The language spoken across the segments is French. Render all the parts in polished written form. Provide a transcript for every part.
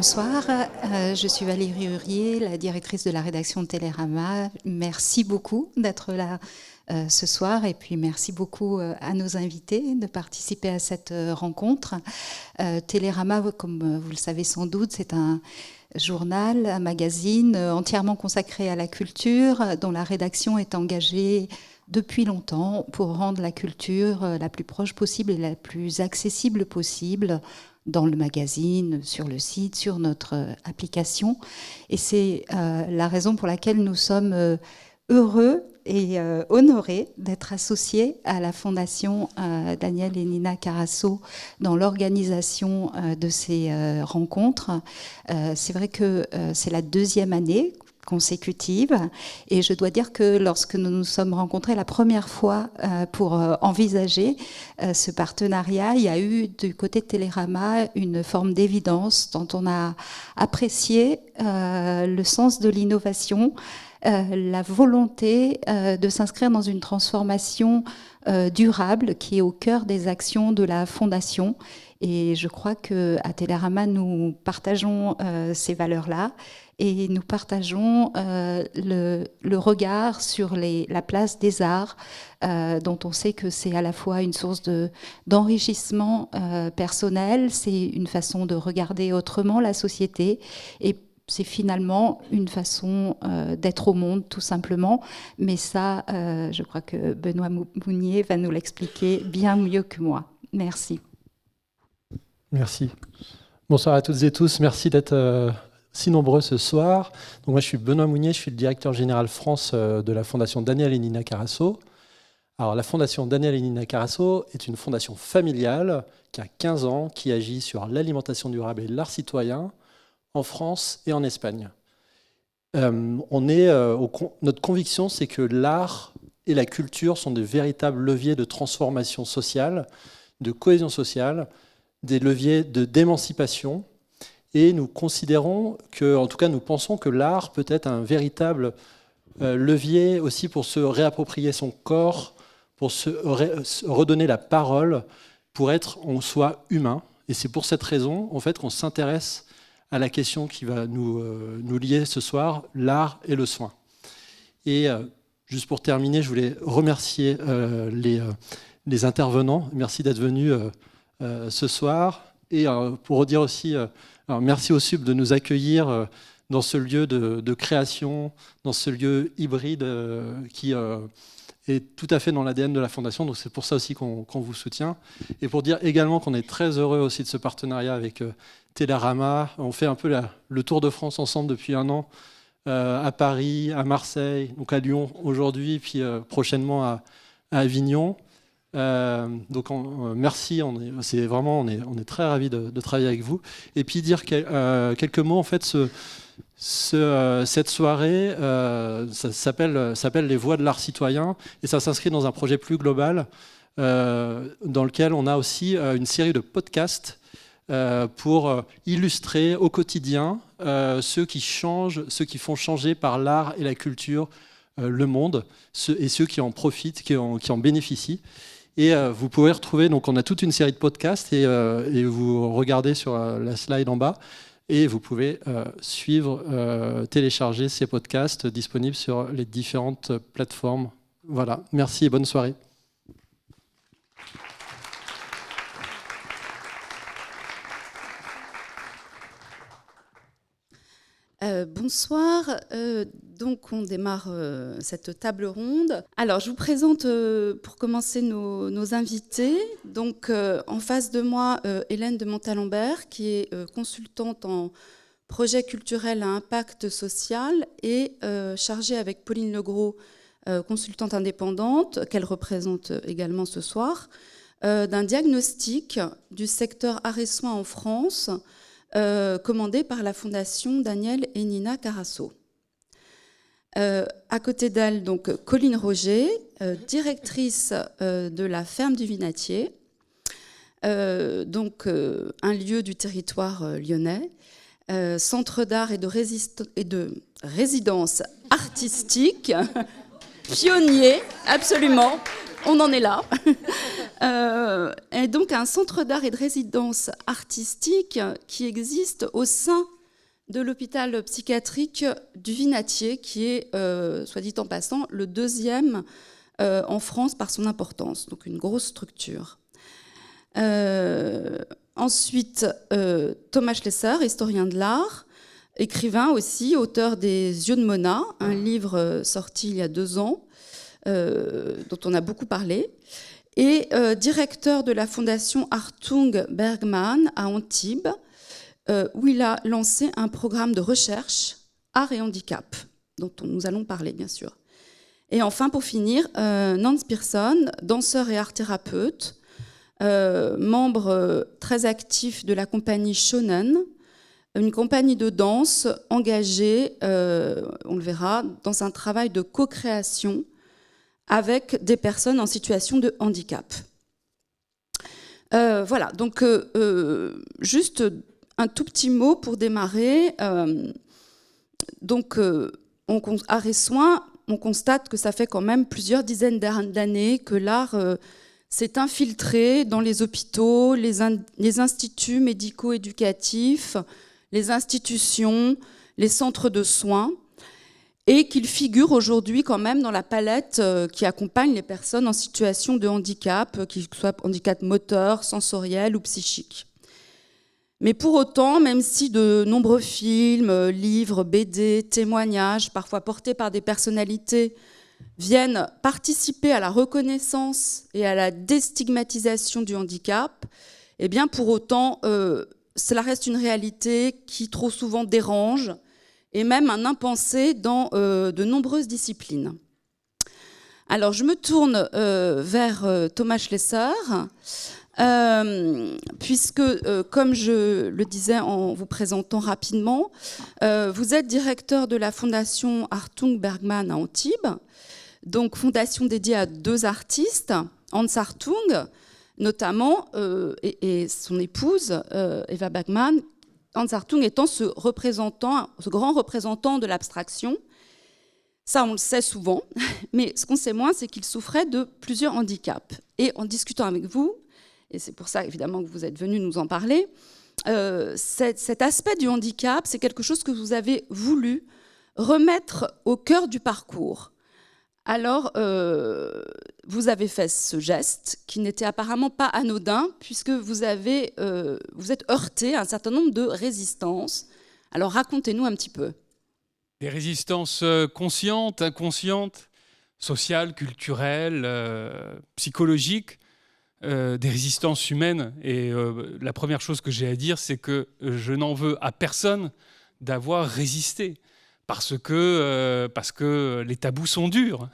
Bonsoir, je suis Valérie Hurier, la directrice de la rédaction de Télérama. Merci beaucoup d'être là ce soir et puis merci beaucoup à nos invités de participer à cette rencontre. Télérama, comme vous le savez sans doute, c'est un journal, un magazine entièrement consacré à la culture, dont la rédaction est engagée depuis longtemps pour rendre la culture la plus proche possible et la plus accessible possible dans le magazine, sur le site, sur notre application. Et c'est la raison pour laquelle nous sommes heureux et honorés d'être associés à la Fondation Daniel et Nina Carasso dans l'organisation de ces rencontres. C'est vrai que c'est la deuxième année consécutive et je dois dire que lorsque nous nous sommes rencontrés la première fois pour envisager ce partenariat, il y a eu du côté de Télérama une forme d'évidence dont on a apprécié le sens de l'innovation, la volonté de s'inscrire dans une transformation durable qui est au cœur des actions de la Fondation. Et je crois qu'à Télérama, nous partageons ces valeurs-là et nous partageons le regard sur la place des arts, dont on sait que c'est à la fois une source d'enrichissement personnel, c'est une façon de regarder autrement la société et c'est finalement une façon d'être au monde, tout simplement. Mais ça, je crois que Benoît Mounier va nous l'expliquer bien mieux que moi. Merci. Merci. Bonsoir à toutes et tous. Merci d'être si nombreux ce soir. Donc moi, je suis Benoît Mounier, je suis le directeur général France de la Fondation Daniel et Nina Carasso. Alors, la Fondation Daniel et Nina Carasso est une fondation familiale qui a 15 ans, qui agit sur l'alimentation durable et l'art citoyen en France et en Espagne. Notre conviction, c'est que l'art et la culture sont de véritables leviers de transformation sociale, de cohésion sociale, des leviers d'émancipation. Et nous considérons que, en tout cas, nous pensons que l'art peut être un véritable levier aussi pour se réapproprier son corps, pour se redonner la parole, pour être en soi humain. Et c'est pour cette raison, en fait, qu'on s'intéresse à la question qui va nous lier ce soir, l'art et le soin. Et juste pour terminer, je voulais remercier les intervenants. Merci d'être venus ce soir. Et pour redire aussi, merci au SUB de nous accueillir dans ce lieu de création, dans ce lieu hybride qui est tout à fait dans l'ADN de la Fondation. Donc c'est pour ça aussi qu'on vous soutient. Et pour dire également qu'on est très heureux aussi de ce partenariat avec Télérama. On fait un peu le tour de France ensemble depuis un an, à Paris, à Marseille, donc à Lyon aujourd'hui, puis prochainement à Avignon. Donc merci, on est très ravis de travailler avec vous. Et puis dire quelques mots, en fait, cette soirée, ça s'appelle Les Voix de l'art citoyen, et ça s'inscrit dans un projet plus global, dans lequel on a aussi une série de podcasts pour illustrer au quotidien ceux qui font changer par l'art et la culture le monde, et ceux qui en profitent, qui en bénéficient. Et vous pouvez retrouver, donc on a toute une série de podcasts et vous regardez sur la slide en bas et vous pouvez suivre, télécharger ces podcasts disponibles sur les différentes plateformes. Voilà, merci et bonne soirée. Bonsoir, donc on démarre cette table ronde. Alors je vous présente pour commencer nos invités. Donc en face de moi, Hélène de Montalembert, qui est consultante en projet culturel à impact social et chargée avec Pauline Legros, consultante indépendante, qu'elle représente également ce soir, d'un diagnostic du secteur art et soins en France, commandé par la Fondation Daniel et Nina Carasso. À côté d'elle, donc, Colline Roger, directrice de la Ferme du Vinatier, donc un lieu du territoire lyonnais, centre d'art et de résidence artistique, pionnier, absolument, on en est là, Et donc un centre d'art et de résidence artistique qui existe au sein de l'hôpital psychiatrique du Vinatier, qui est, soit dit en passant, le deuxième en France par son importance, donc une grosse structure. Ensuite, Thomas Schlesser, historien de l'art, écrivain aussi, auteur des Yeux de Mona, un livre sorti il y a 2 ans, dont on a beaucoup parlé, et directeur de la fondation Hartung Bergman à Antibes, où il a lancé un programme de recherche art et handicap, dont nous allons parler bien sûr. Et enfin, pour finir, Nance Pearson, danseur et art-thérapeute, membre très actif de la compagnie Shonen, une compagnie de danse engagée, on le verra, dans un travail de co-création avec des personnes en situation de handicap. Voilà, donc juste un tout petit mot pour démarrer. Donc, art et soins, on constate que ça fait quand même plusieurs dizaines d'années que l'art s'est infiltré dans les hôpitaux, les instituts médico-éducatifs, les institutions, les centres de soins, et qu'il figure aujourd'hui quand même dans la palette qui accompagne les personnes en situation de handicap, qu'ils soient handicap moteur, sensoriel ou psychique. Mais pour autant, même si de nombreux films, livres, BD, témoignages, parfois portés par des personnalités, viennent participer à la reconnaissance et à la déstigmatisation du handicap, eh bien pour autant, cela reste une réalité qui trop souvent dérange et même un impensé dans de nombreuses disciplines. Alors je me tourne vers Thomas Schlesser, puisque, comme je le disais en vous présentant rapidement, vous êtes directeur de la fondation Hartung Bergman à Antibes, donc fondation dédiée à 2 artistes, Hans Hartung notamment, et son épouse, Eva Bergman, Hans Hartung étant ce grand représentant de l'abstraction. Ça, on le sait souvent, mais ce qu'on sait moins, c'est qu'il souffrait de plusieurs handicaps. Et en discutant avec vous, et c'est pour ça évidemment que vous êtes venu nous en parler, cet aspect du handicap, c'est quelque chose que vous avez voulu remettre au cœur du parcours. Alors, vous avez fait ce geste qui n'était apparemment pas anodin, puisque vous êtes heurté à un certain nombre de résistances. Alors, racontez-nous un petit peu. Des résistances conscientes, inconscientes, sociales, culturelles, psychologiques, des résistances humaines. Et la première chose que j'ai à dire, c'est que je n'en veux à personne d'avoir résisté. Parce que les tabous sont durs.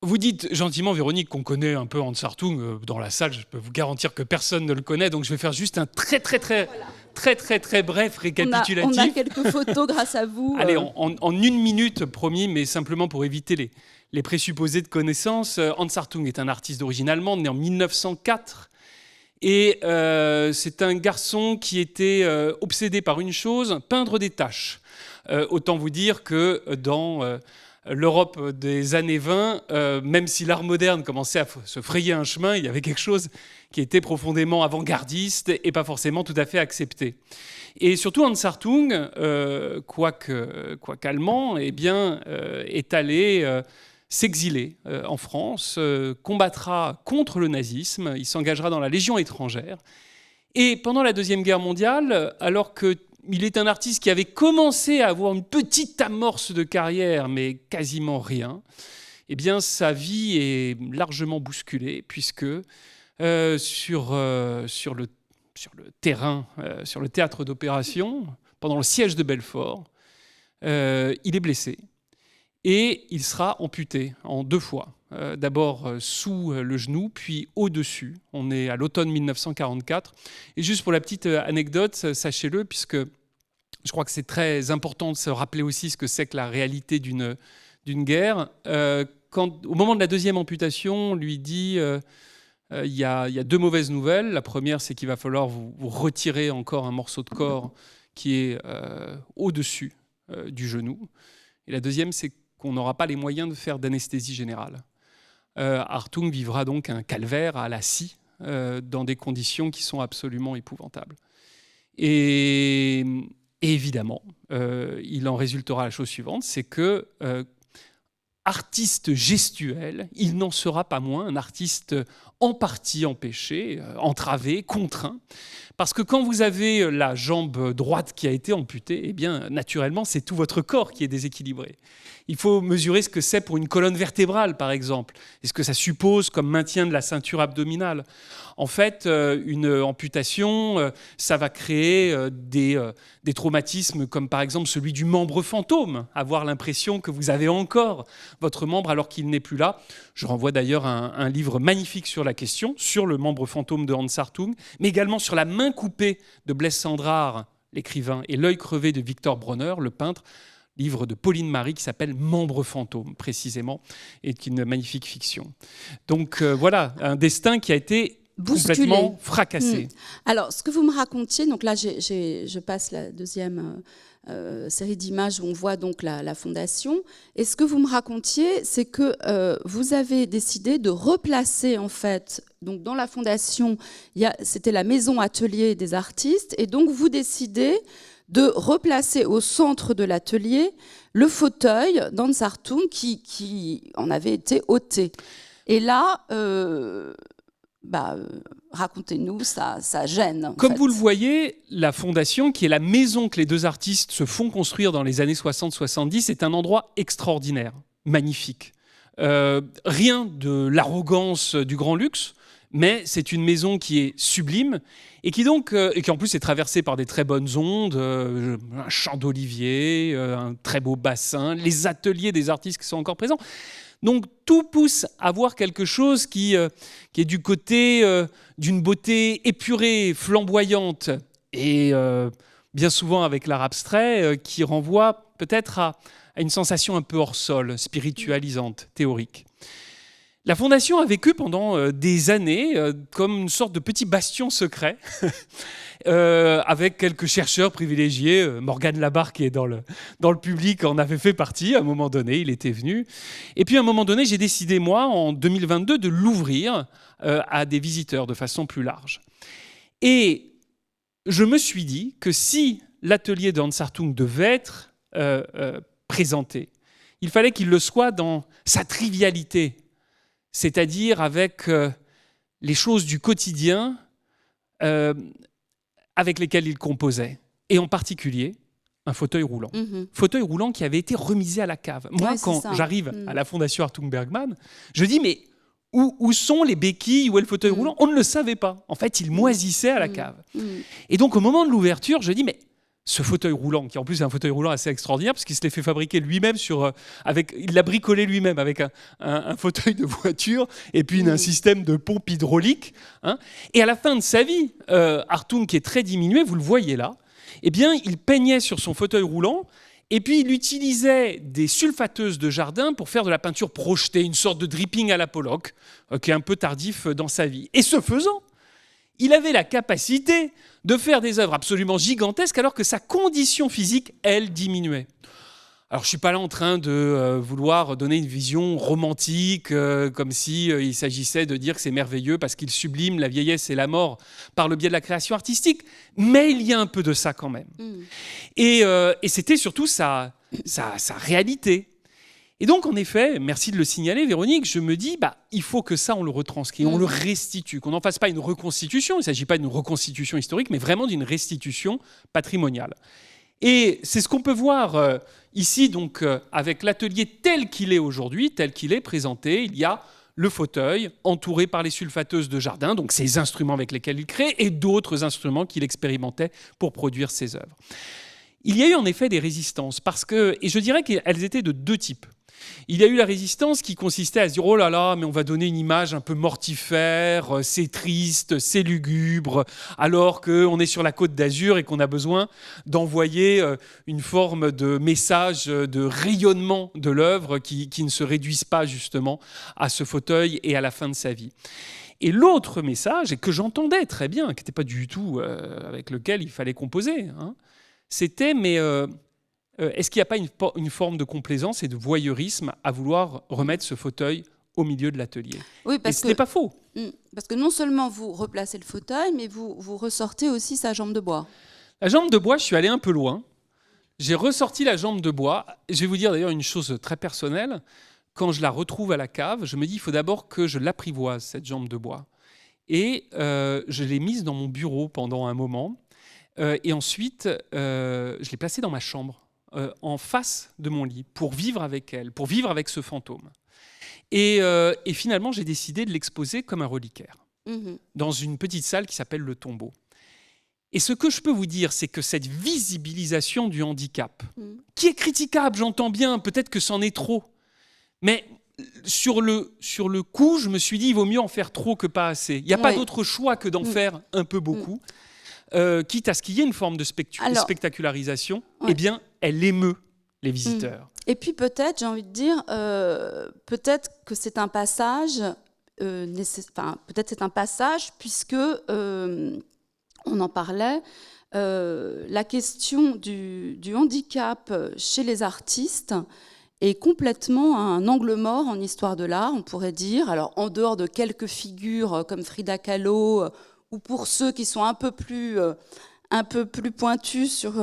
Vous dites gentiment, Véronique, qu'on connaît un peu Hans Hartung dans la salle. Je peux vous garantir que personne ne le connaît, donc je vais faire juste un très bref récapitulatif. On a quelques photos grâce à vous. Allez, en 1 minute, promis, mais simplement pour éviter les présupposés de connaissance. Hans Hartung est un artiste d'origine allemande, né en 1904. Et c'est un garçon qui était obsédé par une chose, peindre des taches. Autant vous dire que dans l'Europe des années 20, même si l'art moderne commençait à se frayer un chemin, il y avait quelque chose qui était profondément avant-gardiste et pas forcément tout à fait accepté. Et surtout Hans Hartung, quoiqu'allemand, eh bien, est allé s'exiler en France, combattra contre le nazisme, il s'engagera dans la Légion étrangère. Et pendant la Deuxième Guerre mondiale, alors qu'il est un artiste qui avait commencé à avoir une petite amorce de carrière, mais quasiment rien, eh bien, sa vie est largement bousculée, puisque sur le terrain, sur le théâtre d'opération, pendant le siège de Belfort, il est blessé. Et il sera amputé en 2 fois. D'abord sous le genou, puis au-dessus. On est à l'automne 1944. Et juste pour la petite anecdote, sachez-le, puisque je crois que c'est très important de se rappeler aussi ce que c'est que la réalité d'une guerre. Au moment de la 2e amputation, on lui dit il y a 2 mauvaises nouvelles. La première, c'est qu'il va falloir vous retirer encore un morceau de corps qui est au-dessus du genou. Et la deuxième, c'est qu'on n'aura pas les moyens de faire d'anesthésie générale. Hartung vivra donc un calvaire à la scie dans des conditions qui sont absolument épouvantables. Et évidemment, il en résultera la chose suivante, c'est que artiste gestuel, il n'en sera pas moins un artiste en partie empêché, entravé, contraint. Parce que quand vous avez la jambe droite qui a été amputée, eh bien, naturellement, c'est tout votre corps qui est déséquilibré. Il faut mesurer ce que c'est pour une colonne vertébrale, par exemple, et ce que ça suppose comme maintien de la ceinture abdominale. En fait, une amputation, ça va créer des traumatismes comme par exemple celui du membre fantôme, avoir l'impression que vous avez encore votre membre alors qu'il n'est plus là. Je renvoie d'ailleurs à un livre magnifique sur la question, sur le membre fantôme de Hans Hartung, mais également sur la main coupée de Blaise Cendrars, l'écrivain, et l'œil crevé de Victor Bronner, le peintre, livre de Pauline Marie qui s'appelle Membre fantôme, précisément, et qui est une magnifique fiction. Donc voilà, un destin qui a été complètement fracassé. Alors, ce que vous me racontiez, donc là, je passe la deuxième série d'images où on voit donc la fondation. Et ce que vous me racontiez, c'est que vous avez décidé de replacer, en fait, donc dans la fondation, c'était la maison atelier des artistes, et donc vous décidez de replacer au centre de l'atelier le fauteuil d'Hans Hartung qui en avait été ôté. Et là, racontez-nous, ça gêne. Comme vous le voyez, la fondation, qui est la maison que les deux artistes se font construire dans les années 60-70, est un endroit extraordinaire, magnifique. Rien de l'arrogance du grand luxe, mais c'est une maison qui est sublime et qui en plus est traversée par des très bonnes ondes, un champ d'olivier, un très beau bassin, les ateliers des artistes qui sont encore présents. Donc tout pousse à voir quelque chose qui est du côté d'une beauté épurée, flamboyante, et bien souvent avec l'art abstrait, qui renvoie peut-être à une sensation un peu hors sol, spiritualisante, théorique. La Fondation a vécu pendant des années comme une sorte de petit bastion secret, avec quelques chercheurs privilégiés. Morgane Labarre, qui est dans le public, en avait fait partie à un moment donné, il était venu. Et puis à un moment donné, j'ai décidé, moi, en 2022, de l'ouvrir à des visiteurs de façon plus large. Et je me suis dit que si l'atelier de Hans Hartung devait être présenté, il fallait qu'il le soit dans sa trivialité, c'est-à-dire avec les choses du quotidien avec lesquelles il composait, et en particulier un fauteuil roulant. Fauteuil roulant qui avait été remisé à la cave. Moi, quand j'arrive à la Fondation Hartung Bergman, je dis, mais où sont les béquilles, où est le fauteuil roulant ? On ne le savait pas. En fait, il moisissait à la cave. Et donc, au moment de l'ouverture, je dis, mais ce fauteuil roulant, qui en plus est un fauteuil roulant assez extraordinaire, parce qu'il se l'est fait fabriquer lui-même, il l'a bricolé lui-même avec un fauteuil de voiture et puis un système de pompe hydraulique. Et à la fin de sa vie, Hartung, qui est très diminué, vous le voyez là, eh bien, il peignait sur son fauteuil roulant et puis il utilisait des sulfateuses de jardin pour faire de la peinture projetée, une sorte de dripping à la Pollock, qui est un peu tardif dans sa vie. Et ce faisant, il avait la capacité de faire des œuvres absolument gigantesques alors que sa condition physique, elle, diminuait. Alors, je ne suis pas là en train de vouloir donner une vision romantique, comme s'il s'agissait de dire que c'est merveilleux parce qu'il sublime la vieillesse et la mort par le biais de la création artistique, mais il y a un peu de ça quand même. Et c'était surtout sa réalité. Et donc, en effet, merci de le signaler, Véronique, je me dis, il faut que ça, on le retranscrit, on le restitue, qu'on n'en fasse pas une reconstitution, il ne s'agit pas d'une reconstitution historique, mais vraiment d'une restitution patrimoniale. Et c'est ce qu'on peut voir ici, donc, avec l'atelier tel qu'il est aujourd'hui, tel qu'il est présenté. Il y a le fauteuil entouré par les sulfateuses de jardin, donc ces instruments avec lesquels il crée, et d'autres instruments qu'il expérimentait pour produire ses œuvres. Il y a eu en effet des résistances, et je dirais qu'elles étaient de deux types. Il y a eu la résistance qui consistait à se dire « Oh là là, mais on va donner une image un peu mortifère, c'est triste, c'est lugubre, alors qu'on est sur la Côte d'Azur et qu'on a besoin d'envoyer une forme de message, de rayonnement de l'œuvre qui ne se réduise pas justement à ce fauteuil et à la fin de sa vie. » Et l'autre message, et que j'entendais très bien, qui n'était pas du tout avec lequel il fallait composer, c'était « Mais est-ce qu'il n'y a pas une forme de complaisance et de voyeurisme à vouloir remettre ce fauteuil au milieu de l'atelier. Oui, Et ce n'est pas faux. Parce que non seulement vous replacez le fauteuil, mais vous ressortez aussi sa jambe de bois. La jambe de bois, je suis allé un peu loin. J'ai ressorti la jambe de bois. Je vais vous dire d'ailleurs une chose très personnelle. Quand je la retrouve à la cave, je me dis il faut d'abord que je l'apprivoise, cette jambe de bois. Et je l'ai mise dans mon bureau pendant un moment. Et ensuite, je l'ai placée dans ma chambre, en face de mon lit, pour vivre avec elle, pour vivre avec ce fantôme. Et finalement, j'ai décidé de l'exposer comme un reliquaire, dans une petite salle qui s'appelle le tombeau. Et ce que je peux vous dire, c'est que cette visibilisation du handicap, qui est critiquable, j'entends bien, peut-être que c'en est trop, mais sur le coup, je me suis dit, il vaut mieux en faire trop que pas assez. Il n'y a pas d'autre choix que d'en faire un peu beaucoup, quitte à ce qu'il y ait une forme de spectacularisation. Eh bien, elle émeut les visiteurs. Et puis peut-être, j'ai envie de dire, peut-être que c'est un passage, peut-être c'est un passage, puisque... on en parlait, la question du handicap chez les artistes est complètement un angle mort en histoire de l'art, on pourrait dire. Alors, en dehors de quelques figures comme Frida Kahlo, ou pour ceux qui sont un peu plus pointus sur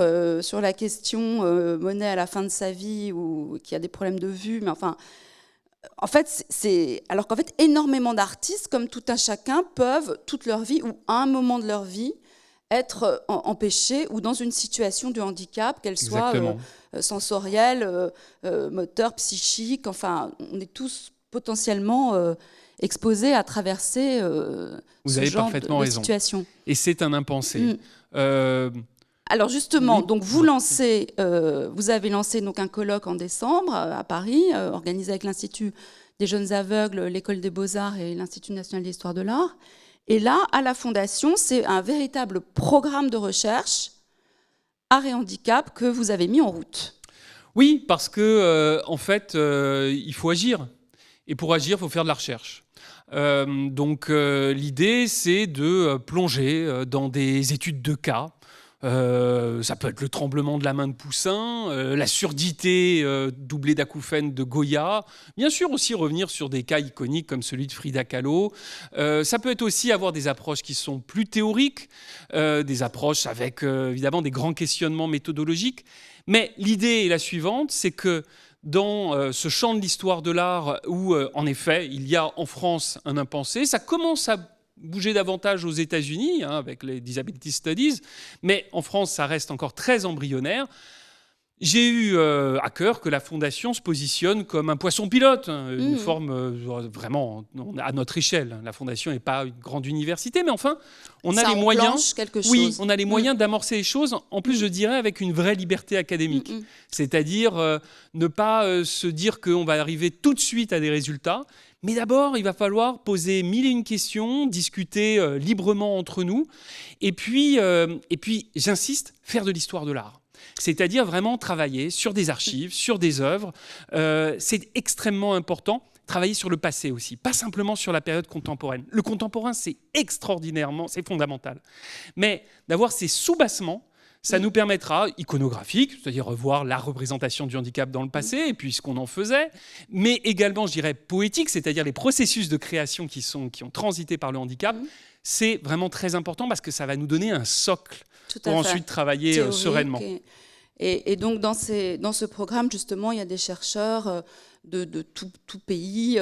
la question Monet à la fin de sa vie, ou qui a des problèmes de vue, mais enfin... En fait, alors qu'en fait, énormément d'artistes, comme tout un chacun, peuvent, toute leur vie, ou à un moment de leur vie, être empêchés ou dans une situation de handicap, qu'elle soit sensorielle, moteur, psychique. Enfin, on est tous potentiellement exposés à traverser ce genre de situation. Et c'est un impensé. Alors justement, donc vous avez lancé donc un colloque en décembre à Paris, organisé avec l'Institut des jeunes aveugles, l'École des beaux-arts et l'Institut national d'histoire de l'art. Et là, à la Fondation, c'est un véritable programme de recherche art et handicap que vous avez mis en route. Oui, parce que en fait, il faut agir. Et pour agir, il faut faire de la recherche. Donc l'idée, c'est de plonger dans des études de cas. Ça peut être le tremblement de la main de Poussin, la surdité doublée d'acouphènes de Goya. Bien sûr aussi revenir sur des cas iconiques comme celui de Frida Kahlo. Ça peut être aussi avoir des approches qui sont plus théoriques, des approches avec évidemment des grands questionnements méthodologiques. Mais l'idée est la suivante, c'est que dans ce champ de l'histoire de l'art où en effet il y a en France un impensé, ça commence à bouger davantage aux États-Unis, avec les Disability Studies, mais en France, ça reste encore très embryonnaire. J'ai eu à cœur que la Fondation se positionne comme un poisson pilote, une forme vraiment à notre échelle. La Fondation n'est pas une grande université, mais enfin, on a les moyens. Oui, on a les moyens d'amorcer les choses. En plus, je dirais avec une vraie liberté académique, c'est-à-dire ne pas se dire qu'on va arriver tout de suite à des résultats. Mais d'abord, il va falloir poser 1001 questions, discuter librement entre nous, et puis j'insiste, faire de l'histoire de l'art. C'est-à-dire vraiment travailler sur des archives, sur des œuvres. C'est extrêmement important. Travailler sur le passé aussi, pas simplement sur la période contemporaine. Le contemporain, c'est extraordinairement, c'est fondamental. Mais d'avoir ces sous-bassements, ça nous permettra, iconographique, c'est-à-dire revoir la représentation du handicap dans le passé, et puis ce qu'on en faisait, mais également, je dirais, poétique, c'est-à-dire les processus de création qui ont transité par le handicap. C'est vraiment très important parce que ça va nous donner un socle pour ensuite travailler théorique sereinement. Et donc, dans ce programme, justement, il y a des chercheurs de tout pays.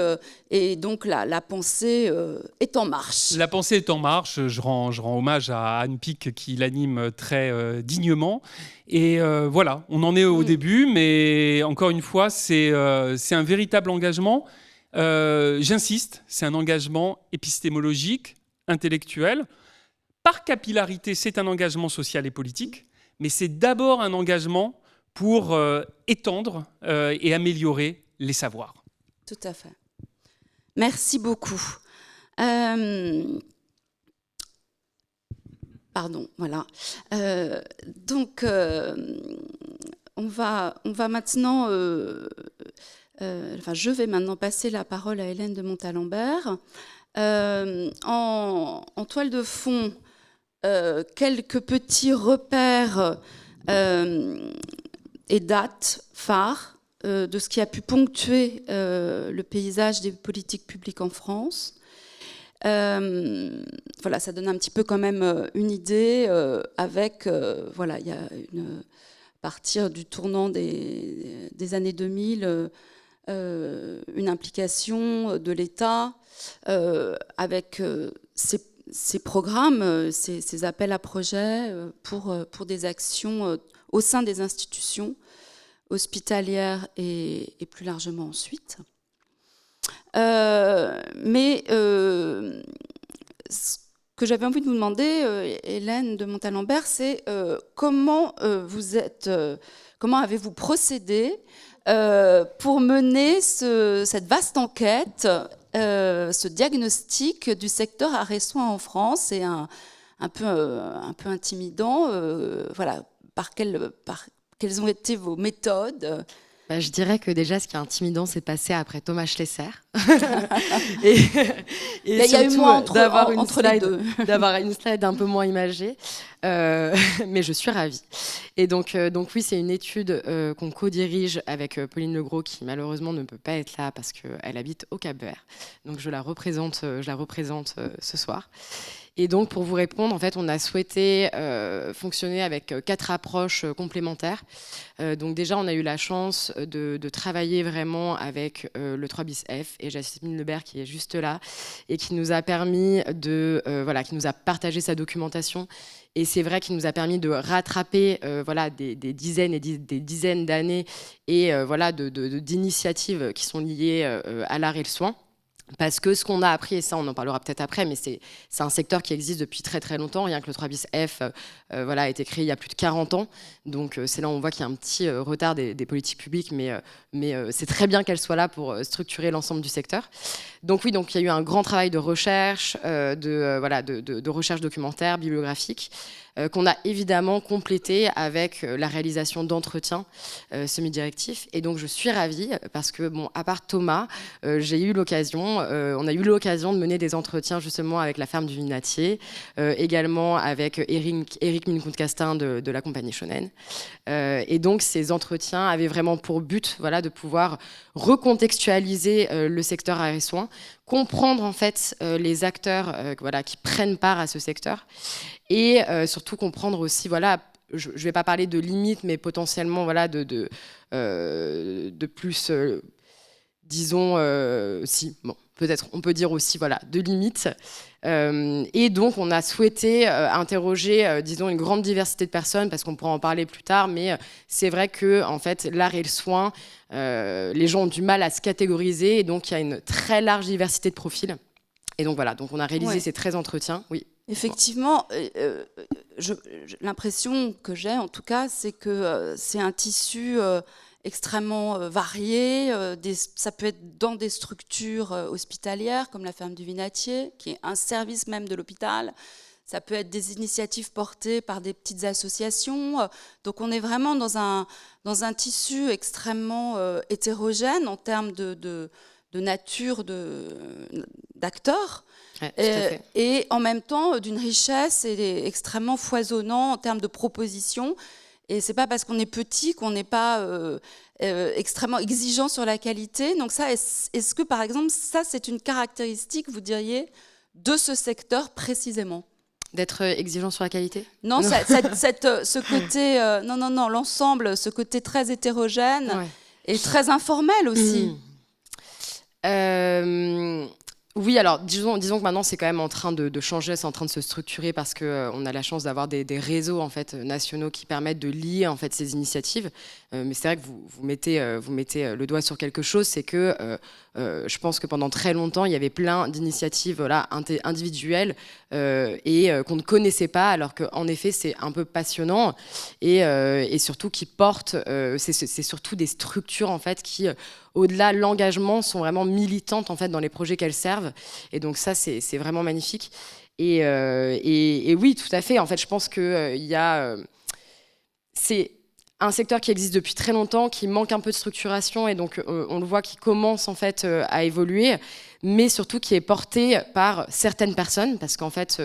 Et donc, la pensée est en marche. La pensée est en marche. Je rends hommage à Anne Pic qui l'anime très dignement. Et voilà, on en est au début. Mais encore une fois, c'est un véritable engagement. J'insiste, c'est un engagement épistémologique, intellectuel. Par capillarité, c'est un engagement social et politique. Mais c'est d'abord un engagement pour étendre et améliorer les savoirs. Tout à fait. Merci beaucoup. Pardon, voilà. Donc, on va maintenant... je vais maintenant passer la parole à Hélène de Montalembert. En toile de fond, quelques petits repères et dates phares de ce qui a pu ponctuer le paysage des politiques publiques en France. Voilà, ça donne un petit peu quand même une idée avec, voilà, il y a à partir du tournant des années 2000, une implication de l'État avec ces programmes, ces appels à projets pour des actions au sein des institutions hospitalières et plus largement ensuite. Mais ce que j'avais envie de vous demander, Hélène de Montalembert, c'est comment avez-vous procédé pour mener cette vaste enquête, ce diagnostic du secteur arrêt soins en France? C'est un peu intimidant. Voilà, quelles ont été vos méthodes? Je dirais que déjà, ce qui est intimidant, c'est passer après Thomas Schlesser. Il y a eu moins entre les deux. D'avoir une slide un peu moins imagée. Mais je suis ravie. Et donc oui, c'est une étude qu'on co-dirige avec Pauline Legros, qui malheureusement ne peut pas être là parce qu'elle habite au Cap-Vert. Donc je la représente ce soir. Et donc, pour vous répondre, en fait, on a souhaité fonctionner avec 4 approches complémentaires. Donc déjà, on a eu la chance de travailler vraiment avec le 3 bis F et Jasmine Lebert, qui est juste là, et qui nous a permis qui nous a partagé sa documentation. Et c'est vrai qu'il nous a permis de rattraper des dizaines et des dizaines d'années et d'initiatives qui sont liées à l'arrêt et le soin. Parce que ce qu'on a appris, et ça on en parlera peut-être après, mais c'est un secteur qui existe depuis très très longtemps. Rien que le 3 bis F a été créé il y a plus de 40 ans. Donc c'est là où on voit qu'il y a un petit retard des politiques publiques, mais c'est très bien qu'elles soient là pour structurer l'ensemble du secteur. Donc oui, donc il y a eu un grand travail de recherche, de recherche documentaire, bibliographique, qu'on a évidemment complété avec la réalisation d'entretiens semi-directifs. Et donc je suis ravie parce que, à part Thomas, on a eu l'occasion de mener des entretiens justement avec la ferme du Vinatier, également avec Eric Minkout-Castin de la compagnie Shonen. Et donc ces entretiens avaient vraiment pour but de pouvoir recontextualiser le secteur arrêt soins, comprendre en fait les acteurs qui prennent part à ce secteur, et surtout comprendre aussi, je ne vais pas parler de limites, mais potentiellement de plus, peut-être on peut dire aussi de limites. Et donc on a souhaité interroger une grande diversité de personnes, parce qu'on pourra en parler plus tard, mais c'est vrai que en fait l'arrêt et le soin, les gens ont du mal à se catégoriser, et donc il y a une très large diversité de profils. Et donc donc on a réalisé ces 13 entretiens. Oui. Effectivement, l'impression que j'ai en tout cas, c'est que c'est un tissu extrêmement varié. Ça peut être dans des structures hospitalières comme la ferme du Vinatier, qui est un service même de l'hôpital. Ça peut être des initiatives portées par des petites associations. Donc on est vraiment dans un tissu extrêmement hétérogène en termes de nature d'acteurs. Ouais, et en même temps d'une richesse extrêmement foisonnant en termes de propositions. Et c'est pas parce qu'on est petit qu'on n'est pas extrêmement exigeant sur la qualité. Donc ça, est-ce que par exemple ça c'est une caractéristique, vous diriez, de ce secteur précisément? D'être exigeant sur la qualité? Non, ce côté non, l'ensemble, ce côté très hétérogène et très informel aussi. Oui, alors disons que maintenant c'est quand même en train de changer, c'est en train de se structurer, parce qu'on a la chance d'avoir des réseaux en fait nationaux qui permettent de lier en fait ces initiatives. Mais c'est vrai que vous mettez le doigt sur quelque chose, c'est que je pense que pendant très longtemps il y avait plein d'initiatives individuelles et qu'on ne connaissait pas, alors qu'en effet c'est un peu passionnant, et surtout qui portent, c'est surtout des structures en fait qui au-delà de l'engagement, sont vraiment militantes en fait dans les projets qu'elles servent. Et donc ça, c'est vraiment magnifique. Et oui, tout à fait. En fait, je pense que c'est un secteur qui existe depuis très longtemps, qui manque un peu de structuration, et donc on le voit qui commence en fait à évoluer. mais surtout qui est porté par certaines personnes, parce qu'en fait,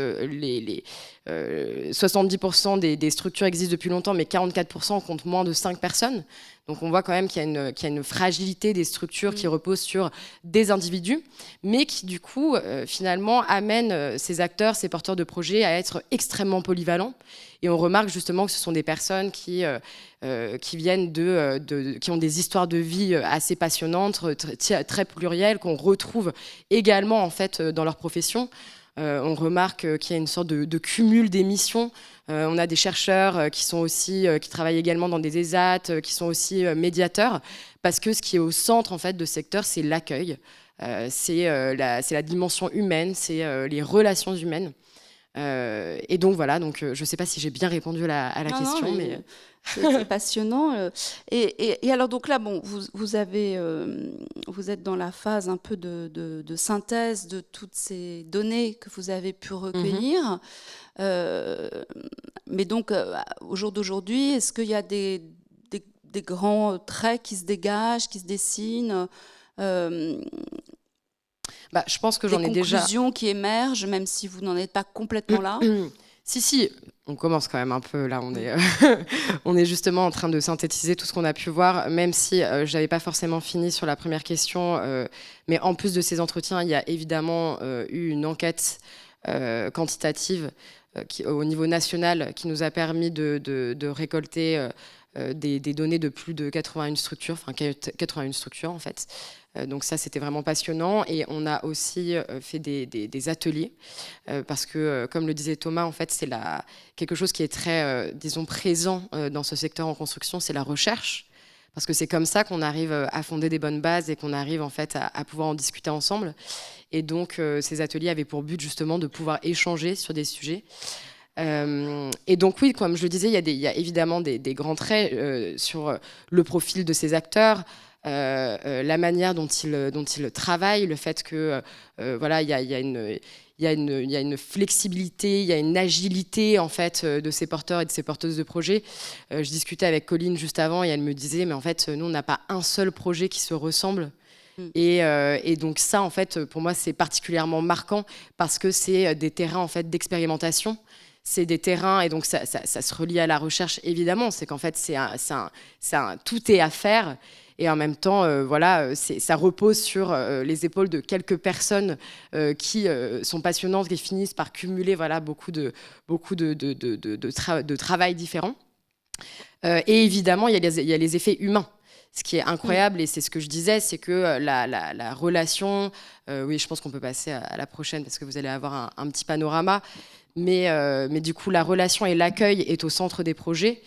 70% des structures existent depuis longtemps, mais 44% comptent moins de 5 personnes. Donc on voit quand même qu'il y a une fragilité des structures qui reposent sur des individus, mais qui du coup, finalement, amènent ces acteurs, ces porteurs de projets à être extrêmement polyvalents. Et on remarque justement que ce sont des personnes qui viennent qui ont des histoires de vie assez passionnantes, très plurielles, qu'on retrouve également en fait dans leur profession. On remarque qu'il y a une sorte de cumul des missions. On a des chercheurs qui travaillent également dans des ESAT, qui sont aussi médiateurs, parce que ce qui est au centre en fait de ce secteur, c'est l'accueil, c'est la dimension humaine, c'est les relations humaines. Et donc voilà, je ne sais pas si j'ai bien répondu à la question, mais c'est passionnant. Et alors donc là, bon, vous êtes dans la phase un peu de synthèse de toutes ces données que vous avez pu recueillir. Mais donc au jour d'aujourd'hui, est-ce qu'il y a des grands traits qui se dégagent, qui se dessinent? Je pense que j'en ai déjà. Des conclusions qui émergent, même si vous n'en êtes pas complètement là. Si, on commence quand même un peu. Là, on est justement en train de synthétiser tout ce qu'on a pu voir, même si je n'avais pas forcément fini sur la première question. Mais en plus de ces entretiens, il y a évidemment eu une enquête quantitative au niveau national qui nous a permis de récolter des données de plus de 81 structures, enfin 81 structures en fait. Donc ça, c'était vraiment passionnant. Et on a aussi fait des ateliers, parce que, comme le disait Thomas, en fait, c'est quelque chose qui est très, disons, présent dans ce secteur en construction, c'est la recherche. Parce que c'est comme ça qu'on arrive à fonder des bonnes bases et qu'on arrive en fait à pouvoir en discuter ensemble. Et donc, ces ateliers avaient pour but justement de pouvoir échanger sur des sujets. Et donc oui, comme je le disais, il y a évidemment des grands traits sur le profil de ces acteurs, la manière dont ils travaillent, le fait que voilà, il y a une flexibilité, il y a une agilité en fait de ces porteurs et de ces porteuses de projets. Je discutais avec Colline juste avant et elle me disait mais en fait nous on n'a pas un seul projet qui se ressemble. Et donc ça en fait pour moi c'est particulièrement marquant parce que c'est des terrains en fait d'expérimentation. C'est des terrains, et donc ça se relie à la recherche évidemment, c'est qu'en fait tout est à faire. Et en même temps, voilà, ça repose sur les épaules de quelques personnes qui sont passionnantes, qui finissent par cumuler voilà, beaucoup de travail différents. Et évidemment, il y a les effets humains. Ce qui est incroyable, et c'est ce que je disais, c'est que la relation... oui, je pense qu'on peut passer à la prochaine, parce que vous allez avoir un petit panorama. Mais du coup, la relation et l'accueil est au centre des projets.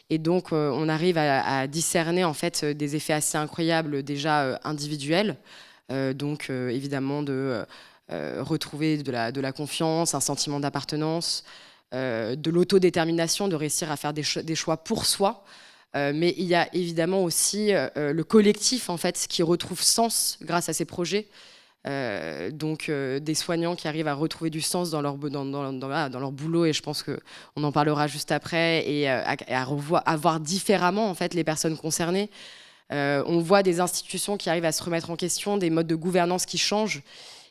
Et donc, on arrive à discerner en fait, des effets assez incroyables, déjà individuels. Donc, évidemment, de retrouver de la confiance, un sentiment d'appartenance, de l'autodétermination, de réussir à faire des choix pour soi. Mais il y a évidemment aussi le collectif en fait, qui retrouve sens grâce à ces projets. Donc des soignants qui arrivent à retrouver du sens dans leur boulot, et je pense qu'on en parlera juste après, et à voir différemment en fait, les personnes concernées. On voit des institutions qui arrivent à se remettre en question, des modes de gouvernance qui changent.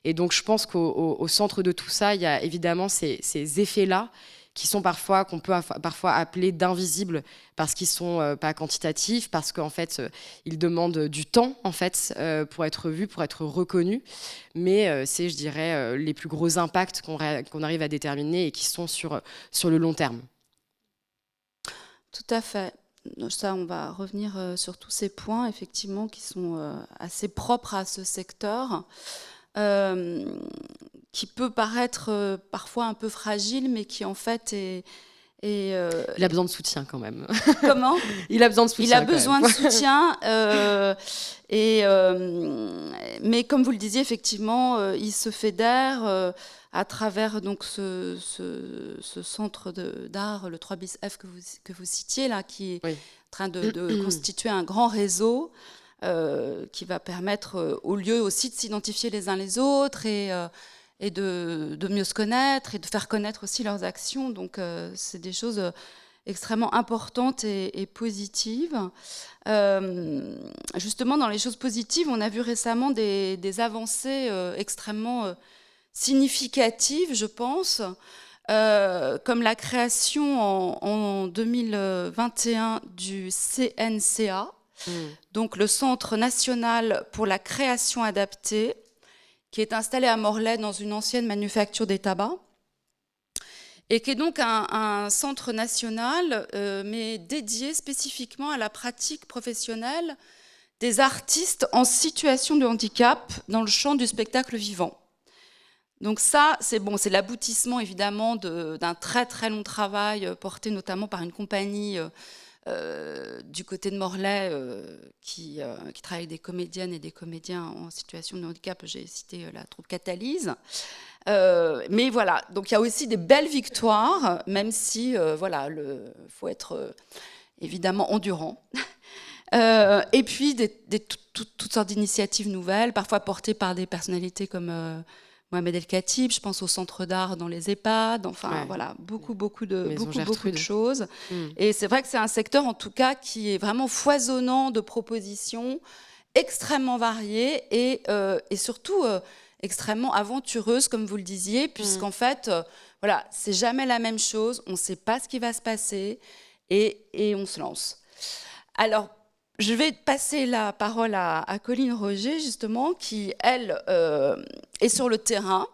Et donc je pense qu'au centre de tout ça, il y a évidemment ces effets-là qui sont qu'on peut parfois appeler d'invisibles parce qu'ils sont pas quantitatifs, parce qu'en fait ils demandent du temps en fait pour être vus, pour être reconnus, mais c'est, je dirais, les plus gros impacts qu'on arrive à déterminer et qui sont sur le long terme. Tout à fait. Ça, on va revenir sur tous ces points effectivement qui sont assez propres à ce secteur. Qui peut paraître parfois un peu fragile, mais qui en fait est... Il a besoin de soutien quand même. Comment ? Il a besoin de soutien. Il a besoin de soutien. Mais comme vous le disiez, effectivement, il se fédère à travers donc, ce centre d'art, le 3 bis F que vous citiez, là, qui est en train de constituer un grand réseau. Qui va permettre aux lieux aussi de s'identifier les uns les autres et de mieux se connaître et de faire connaître aussi leurs actions. Donc c'est des choses extrêmement importante et positive. Justement, dans les choses positives, on a vu récemment des avancées extrêmement significatives, je pense, comme la création en 2021 du CNCA, donc le Centre national pour la création adaptée, qui est installé à Morlaix dans une ancienne manufacture des tabacs, et qui est donc un centre national, mais dédié spécifiquement à la pratique professionnelle des artistes en situation de handicap dans le champ du spectacle vivant. Donc ça, c'est l'aboutissement évidemment d'un très très long travail porté notamment par une compagnie du côté de Morlaix qui travaille avec des comédiennes et des comédiens en situation de handicap. J'ai cité la troupe Catalyse. Mais voilà, donc il y a aussi des belles victoires, même si faut être évidemment endurant. Et puis toutes sortes d'initiatives nouvelles, parfois portées par des personnalités comme Mohamed El Khatib, je pense au centre d'art dans les EHPAD, enfin voilà, beaucoup de choses. Et c'est vrai que c'est un secteur en tout cas qui est vraiment foisonnant de propositions, extrêmement variées et surtout extrêmement aventureuse, comme vous le disiez, puisqu'en fait, c'est jamais la même chose, on ne sait pas ce qui va se passer et on se lance. Alors, je vais passer la parole à Colline Roger, justement, qui, elle, est sur le terrain,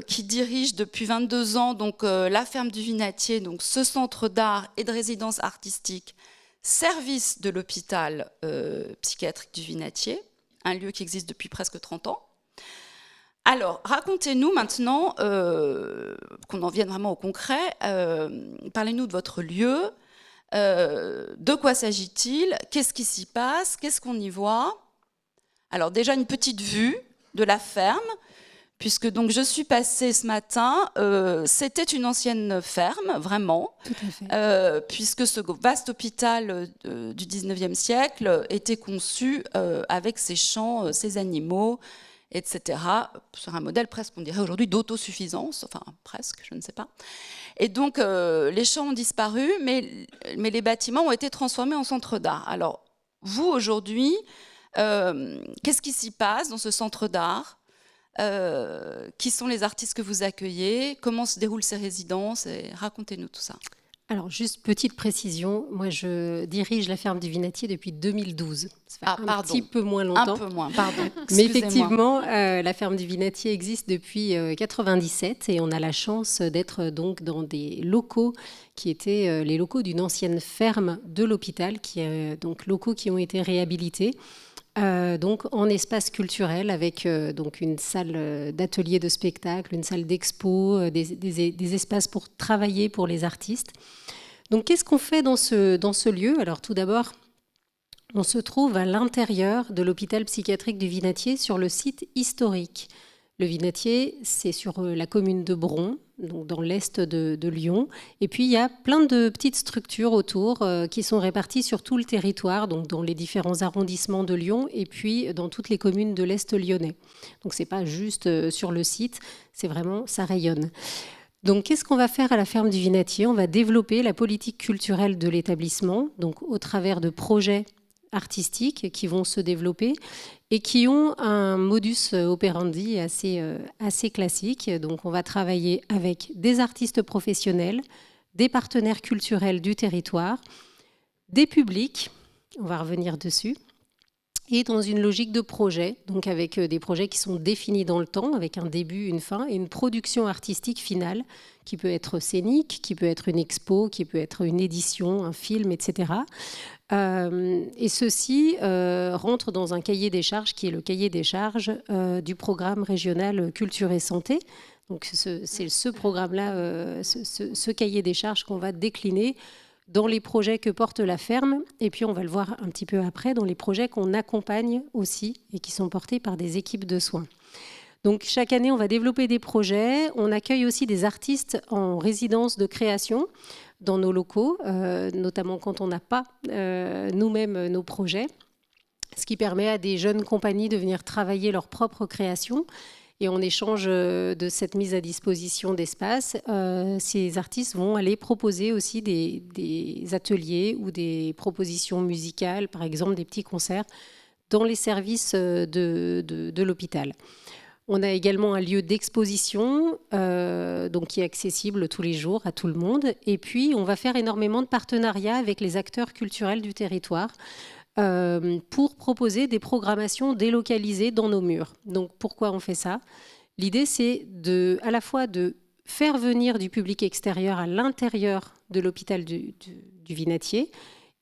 qui dirige depuis 22 ans donc, la ferme du Vinatier, donc ce centre d'art et de résidence artistique, service de l'hôpital psychiatrique du Vinatier, un lieu qui existe depuis presque 30 ans. Alors, racontez-nous maintenant, qu'on en vienne vraiment au concret, parlez-nous de votre lieu, de quoi s'agit-il, qu'est-ce qui s'y passe, qu'est-ce qu'on y voit. Alors déjà une petite vue de la ferme, puisque donc je suis passée ce matin, c'était une ancienne ferme, vraiment, puisque ce vaste hôpital du 19e siècle était conçu avec ses champs, ses animaux, etc., sur un modèle presque, on dirait aujourd'hui, d'autosuffisance, enfin presque, je ne sais pas. Et donc les champs ont disparu, mais les bâtiments ont été transformés en centre d'art. Alors vous, aujourd'hui, qu'est-ce qui s'y passe dans ce centre d'art ? Qui sont les artistes que vous accueillez? Comment se déroulent ces résidences? Et racontez-nous tout ça. Alors, juste petite précision, moi je dirige la ferme du Vinatier depuis 2012. Ça fait un petit peu moins longtemps. Un peu moins, pardon. Mais effectivement, la ferme du Vinatier existe depuis 1997 et on a la chance d'être donc dans des locaux qui étaient les locaux d'une ancienne ferme de l'hôpital, donc locaux qui ont été réhabilités. Donc en espace culturel avec donc une salle d'atelier de spectacle, une salle d'expo, des espaces pour travailler pour les artistes. Donc qu'est-ce qu'on fait dans ce lieu? Alors tout d'abord, on se trouve à l'intérieur de l'hôpital psychiatrique du Vinatier sur le site historique. Le Vinatier, c'est sur la commune de Bron, donc dans l'est de Lyon. Et puis, il y a plein de petites structures autour qui sont réparties sur tout le territoire, donc dans les différents arrondissements de Lyon et puis dans toutes les communes de l'est lyonnais. Donc, ce n'est pas juste sur le site, c'est vraiment, ça rayonne. Donc, qu'est-ce qu'on va faire à la ferme du Vinatier? On va développer la politique culturelle de l'établissement, donc au travers de projets artistiques qui vont se développer et qui ont un modus operandi assez classique. Donc on va travailler avec des artistes professionnels, des partenaires culturels du territoire, des publics, on va revenir dessus, et dans une logique de projet, donc avec des projets qui sont définis dans le temps, avec un début, une fin et une production artistique finale qui peut être scénique, qui peut être une expo, qui peut être une édition, un film, etc. Et ceci rentre dans un cahier des charges qui est le cahier des charges du programme régional Culture et Santé. Donc c'est ce programme-là, ce cahier des charges qu'on va décliner dans les projets que porte la ferme, et puis on va le voir un petit peu après, dans les projets qu'on accompagne aussi et qui sont portés par des équipes de soins. Donc chaque année, on va développer des projets. On accueille aussi des artistes en résidence de création dans nos locaux, notamment quand on n'a pas nous-mêmes nos projets, ce qui permet à des jeunes compagnies de venir travailler leur propre création. Et en échange de cette mise à disposition d'espace, ces artistes vont aller proposer aussi des ateliers ou des propositions musicales, par exemple des petits concerts, dans les services de l'hôpital. On a également un lieu d'exposition donc qui est accessible tous les jours à tout le monde. Et puis, on va faire énormément de partenariats avec les acteurs culturels du territoire pour proposer des programmations délocalisées dans nos murs. Donc, pourquoi on fait ça ? L'idée, c'est à la fois de faire venir du public extérieur à l'intérieur de l'hôpital du Vinatier,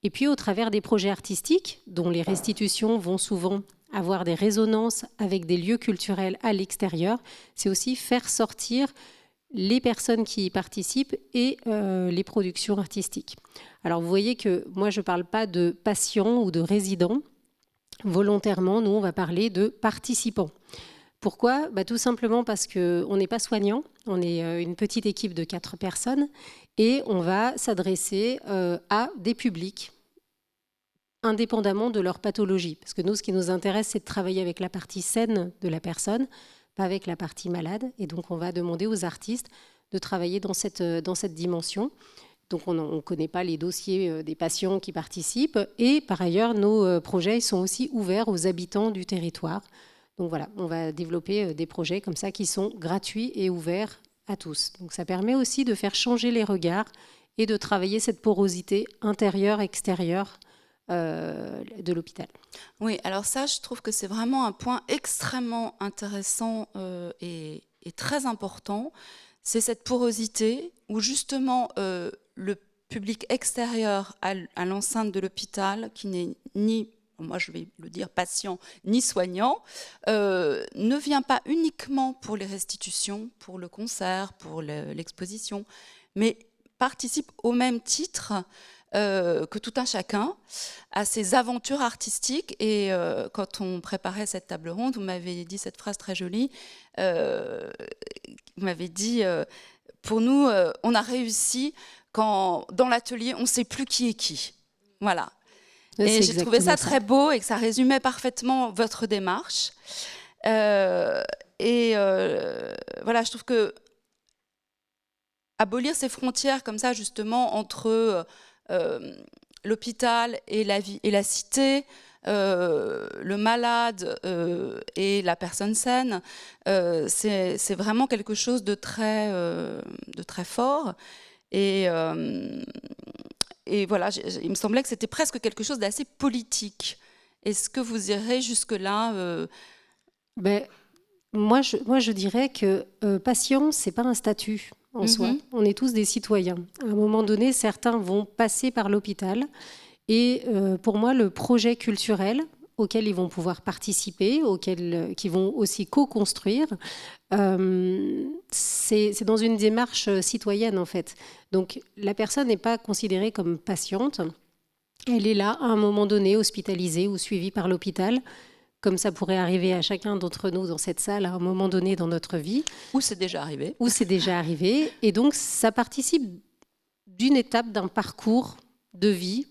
et puis au travers des projets artistiques, dont les restitutions vont souvent avoir des résonances avec des lieux culturels à l'extérieur, c'est aussi faire sortir les personnes qui y participent et les productions artistiques. Alors vous voyez que moi je ne parle pas de patients ou de résidents. Volontairement, nous on va parler de participants. Pourquoi ? Tout simplement parce qu'on n'est pas soignant, on est une petite équipe de 4 personnes et on va s'adresser à des publics indépendamment de leur pathologie. Parce que nous, ce qui nous intéresse, c'est de travailler avec la partie saine de la personne, pas avec la partie malade. Et donc, on va demander aux artistes de travailler dans cette dimension. Donc, on ne connaît pas les dossiers des patients qui participent. Et par ailleurs, nos projets sont aussi ouverts aux habitants du territoire. Donc voilà, on va développer des projets comme ça qui sont gratuits et ouverts à tous. Donc, ça permet aussi de faire changer les regards et de travailler cette porosité intérieure-extérieure de l'hôpital. Oui, alors ça, je trouve que c'est vraiment un point extrêmement intéressant et très important. C'est cette porosité où justement le public extérieur à l'enceinte de l'hôpital, qui n'est ni, moi je vais le dire, patient ni soignant, ne vient pas uniquement pour les restitutions, pour le concert, pour l'exposition, mais participe au même titre que tout un chacun à ses aventures artistiques. Et quand on préparait cette table ronde, vous m'avez dit cette phrase très jolie, vous m'avez dit, pour nous, on a réussi quand dans l'atelier, on ne sait plus qui est qui. Voilà. Et j'ai trouvé ça très beau et que ça résumait parfaitement votre démarche. Voilà, je trouve que abolir ces frontières comme ça, justement, entre l'hôpital et la cité, le malade et la personne saine, c'est vraiment quelque chose de très fort. Et voilà, il me semblait que c'était presque quelque chose d'assez politique. Est-ce que vous irez jusque-là moi, je dirais que patient, ce n'est pas un statut en soi. On est tous des citoyens. À un moment donné, certains vont passer par l'hôpital. Et pour moi, le projet culturel auquel ils vont pouvoir participer, qu'ils vont aussi co-construire, c'est dans une démarche citoyenne, en fait. Donc, la personne n'est pas considérée comme patiente. Elle est là, à un moment donné, hospitalisée ou suivie par l'hôpital, comme ça pourrait arriver à chacun d'entre nous dans cette salle à un moment donné dans notre vie. Ou c'est déjà arrivé. Ou c'est déjà arrivé. Et donc, ça participe d'une étape d'un parcours de vie,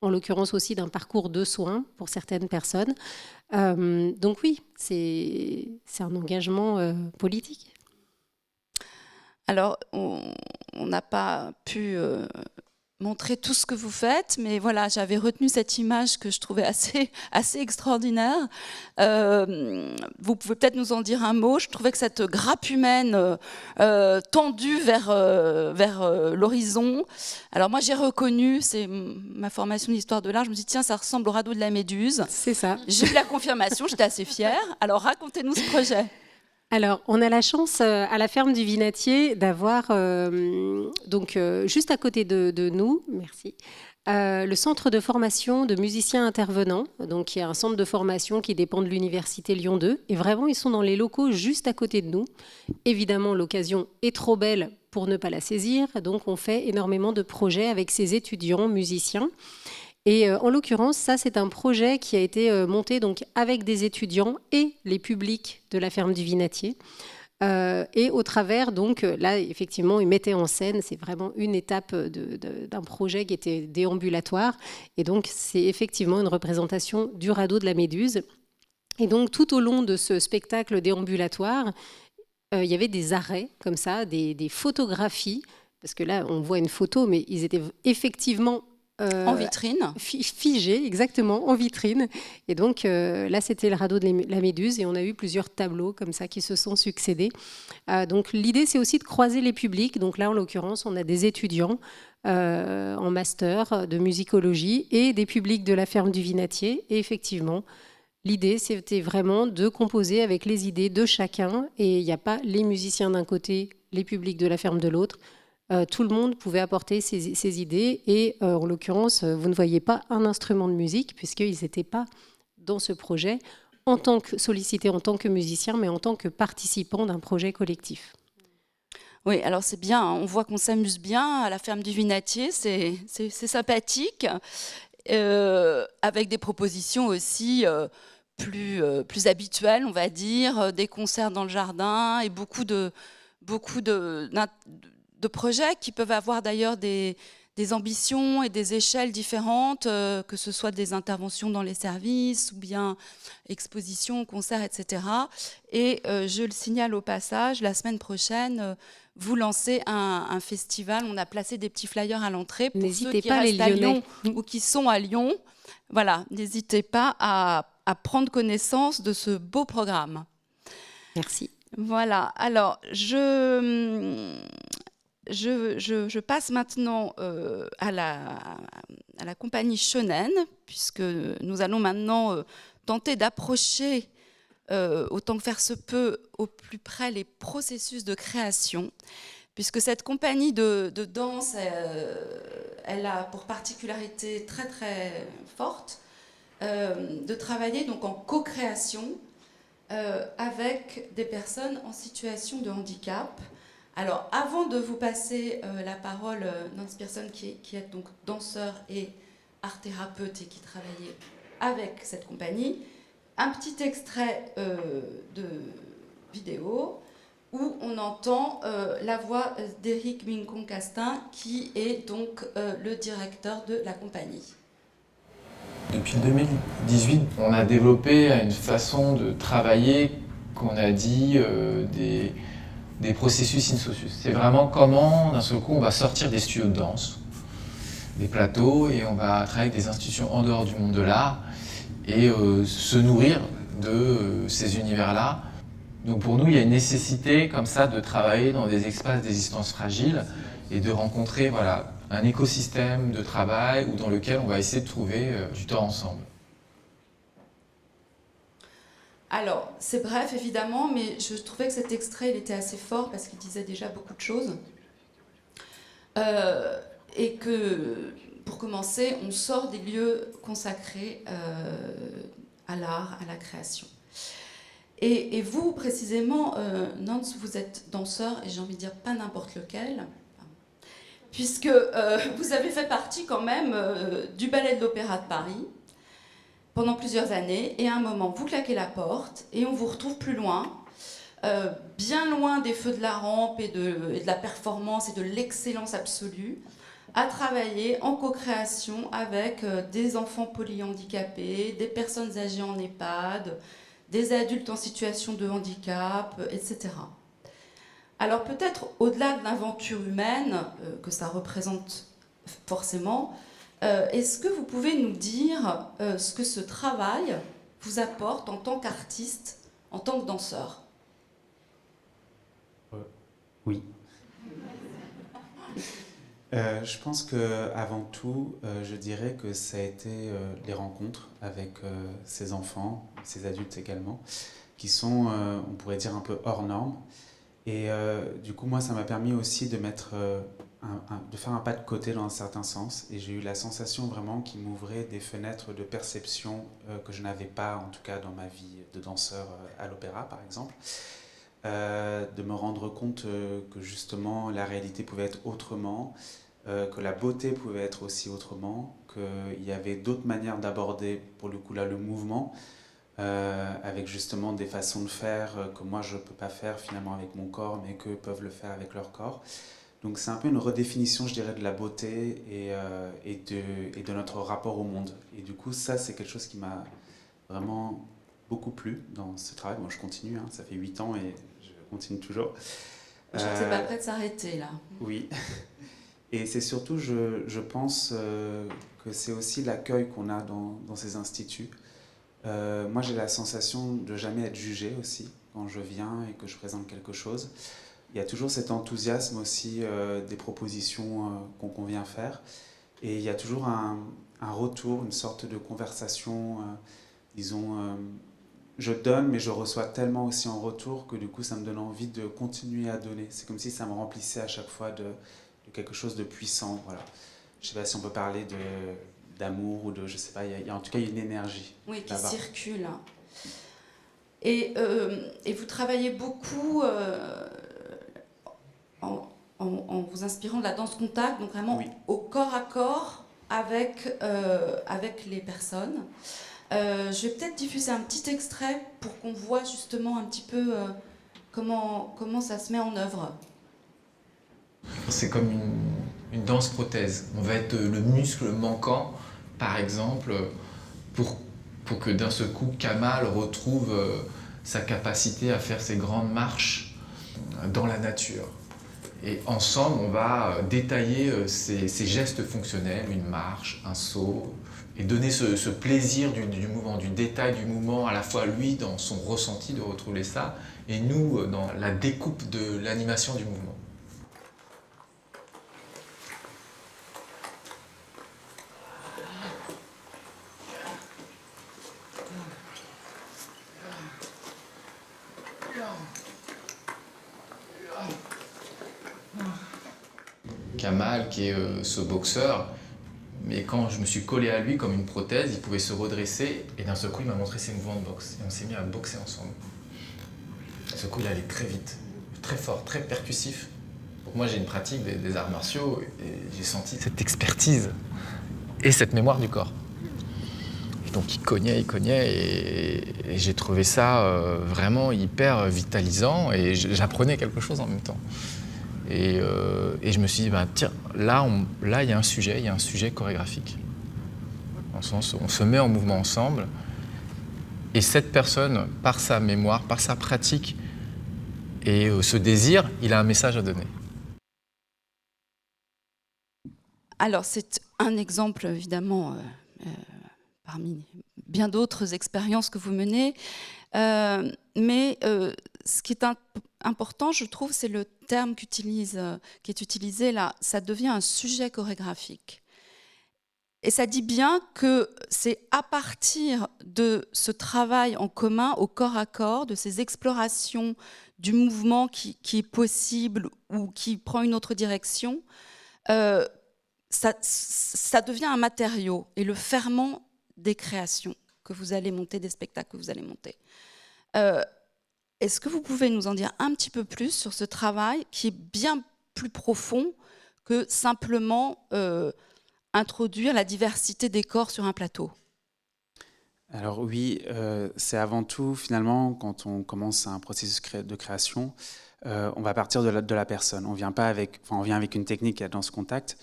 en l'occurrence aussi d'un parcours de soins pour certaines personnes. Donc oui, c'est un engagement politique. Alors, on n'a pas pu montrer tout ce que vous faites, mais voilà, j'avais retenu cette image que je trouvais assez extraordinaire. Vous pouvez peut-être nous en dire un mot. Je trouvais que cette grappe humaine tendue vers l'horizon. Alors moi, j'ai reconnu, c'est ma formation d'histoire de l'art, je me dis tiens, ça ressemble au radeau de la Méduse. C'est ça. J'ai eu la confirmation, j'étais assez fière. Alors racontez-nous ce projet. Alors, on a la chance à la ferme du Vinatier d'avoir, juste à côté de nous, merci, le centre de formation de musiciens intervenants, donc qui est un centre de formation qui dépend de l'université Lyon 2. Et vraiment, ils sont dans les locaux juste à côté de nous. Évidemment, l'occasion est trop belle pour ne pas la saisir. Donc, on fait énormément de projets avec ces étudiants musiciens. Et en l'occurrence, ça, c'est un projet qui a été monté donc, avec des étudiants et les publics de la ferme du Vinatier. Et au travers, donc, là, effectivement, ils mettaient en scène, c'est vraiment une étape d'un projet qui était déambulatoire. Et donc, c'est effectivement une représentation du radeau de la Méduse. Et donc, tout au long de ce spectacle déambulatoire, il y avait des arrêts comme ça, des photographies, parce que là, on voit une photo, mais ils étaient effectivement en vitrine. Figés, exactement, en vitrine. Et donc, là, c'était le radeau de la Méduse, et on a eu plusieurs tableaux comme ça qui se sont succédés. Donc, l'idée, c'est aussi de croiser les publics. Donc là, en l'occurrence, on a des étudiants en master de musicologie et des publics de la ferme du Vinatier. Et effectivement, l'idée, c'était vraiment de composer avec les idées de chacun. Et il n'y a pas les musiciens d'un côté, les publics de la ferme de l'autre. Tout le monde pouvait apporter ses idées. Et en l'occurrence, vous ne voyez pas un instrument de musique, puisqu'ils n'étaient pas dans ce projet en tant que sollicités en tant que musiciens, mais en tant que participants d'un projet collectif. Oui, alors c'est bien, on voit qu'on s'amuse bien à la ferme du Vinatier, c'est sympathique, avec des propositions aussi plus habituelles, on va dire, des concerts dans le jardin et beaucoup de projets qui peuvent avoir d'ailleurs des ambitions et des échelles différentes, que ce soit des interventions dans les services ou bien expositions, concerts, etc. Et je le signale au passage, la semaine prochaine, vous lancez un festival. On a placé des petits flyers à l'entrée pour ceux qui restent à Lyon ou qui sont à Lyon. Voilà, n'hésitez pas à prendre connaissance de ce beau programme. Merci. Voilà, alors je passe maintenant à la compagnie Shonen, puisque nous allons maintenant tenter d'approcher, autant que faire se peut, au plus près les processus de création, puisque cette compagnie de danse, elle a pour particularité très très forte de travailler donc en co-création avec des personnes en situation de handicap. Alors, avant de vous passer la parole, Nance Pearson, qui est donc danseur et art-thérapeute et qui travaillait avec cette compagnie, un petit extrait de vidéo où on entend la voix d'Éric Mincon-Castin, qui est donc le directeur de la compagnie. Depuis 2018, on a développé une façon de travailler qu'on a dit des processus in socius. C'est vraiment comment, d'un seul coup, on va sortir des studios de danse, des plateaux, et on va travailler avec des institutions en dehors du monde de l'art et se nourrir de ces univers-là. Donc pour nous, il y a une nécessité comme ça de travailler dans des espaces d'existence fragiles et de rencontrer un écosystème de travail ou dans lequel on va essayer de trouver du temps ensemble. Alors, c'est bref, évidemment, mais je trouvais que cet extrait, il était assez fort parce qu'il disait déjà beaucoup de choses. Et que, pour commencer, on sort des lieux consacrés à l'art, à la création. Et vous, précisément, Nance, vous êtes danseur, et j'ai envie de dire pas n'importe lequel, puisque vous avez fait partie quand même du Ballet de l'Opéra de Paris pendant plusieurs années, et à un moment, vous claquez la porte, et on vous retrouve plus loin, bien loin des feux de la rampe et de la performance et de l'excellence absolue, à travailler en co-création avec des enfants polyhandicapés, des personnes âgées en EHPAD, des adultes en situation de handicap, etc. Alors peut-être au-delà de l'aventure humaine que ça représente forcément, est-ce que vous pouvez nous dire ce que ce travail vous apporte en tant qu'artiste, en tant que danseur ? Oui. Je pense qu'avant tout, je dirais que ça a été les rencontres avec ces enfants, ces adultes également, qui sont, on pourrait dire, un peu hors normes. Et du coup, moi, ça m'a permis aussi de de faire un pas de côté dans un certain sens. Et j'ai eu la sensation vraiment qu'il m'ouvrait des fenêtres de perception que je n'avais pas, en tout cas dans ma vie de danseur à l'opéra, par exemple. De me rendre compte que justement la réalité pouvait être autrement, que la beauté pouvait être aussi autrement, qu'il y avait d'autres manières d'aborder, pour le coup là, le mouvement, avec justement des façons de faire que moi je ne peux pas faire finalement avec mon corps, mais qu'eux peuvent le faire avec leur corps. Donc c'est un peu une redéfinition, je dirais, de la beauté et de notre rapport au monde. Et du coup, ça, c'est quelque chose qui m'a vraiment beaucoup plu dans ce travail. Moi, je continue, ça fait 8 ans et je continue toujours. Je ne sais pas prêt de s'arrêter, là. Oui. Et c'est surtout, je pense que c'est aussi l'accueil qu'on a dans ces instituts. Moi, j'ai la sensation de jamais être jugé aussi quand je viens et que je présente quelque chose. Il y a toujours cet enthousiasme aussi des propositions qu'on vient faire. Et il y a toujours un retour, une sorte de conversation, disons, je donne, mais je reçois tellement aussi en retour que du coup, ça me donne envie de continuer à donner. C'est comme si ça me remplissait à chaque fois de quelque chose de puissant. Voilà. Je ne sais pas si on peut parler d'amour ou de, je sais pas, en tout cas, il y a une énergie. Oui, qui là-bas. circule. Et vous travaillez beaucoup en vous inspirant de la danse contact, donc vraiment au corps à corps avec les personnes. Je vais peut-être diffuser un petit extrait pour qu'on voit justement un petit peu comment ça se met en œuvre. C'est comme une danse prothèse. On va être le muscle manquant, par exemple, pour que d'un seul coup, Kamal retrouve sa capacité à faire ses grandes marches dans la nature. Et ensemble, on va détailler ces gestes fonctionnels, une marche, un saut, et donner ce plaisir du mouvement, du détail du mouvement, à la fois lui dans son ressenti de retrouver ça, et nous dans la découpe de l'animation du mouvement. Kamal, qui est ce boxeur, mais quand je me suis collé à lui comme une prothèse, il pouvait se redresser et d'un seul coup il m'a montré ses mouvements de boxe et on s'est mis à boxer ensemble. D'un seul coup il allait très vite, très fort, très percussif. Donc moi j'ai une pratique des arts martiaux et j'ai senti cette expertise et cette mémoire du corps. Et donc il cognait et j'ai trouvé ça vraiment hyper vitalisant et j'apprenais quelque chose en même temps. Et je me suis dit, tiens, là, il y a un sujet chorégraphique. Dans le sens où on se met en mouvement ensemble, et cette personne, par sa mémoire, par sa pratique, et ce désir, il a un message à donner. Alors, c'est un exemple, évidemment, parmi bien d'autres expériences que vous menez, mais ce qui est important, je trouve, c'est le terme qui est utilisé là, ça devient un sujet chorégraphique. Et ça dit bien que c'est à partir de ce travail en commun, au corps à corps, de ces explorations du mouvement qui est possible ou qui prend une autre direction, ça devient un matériau et le ferment des créations que vous allez monter, des spectacles que vous allez monter. Est-ce que vous pouvez nous en dire un petit peu plus sur ce travail qui est bien plus profond que simplement introduire la diversité des corps sur un plateau? Alors oui, c'est avant tout, finalement, quand on commence un processus de création, on va partir de la personne. On vient avec une technique, la danse contact,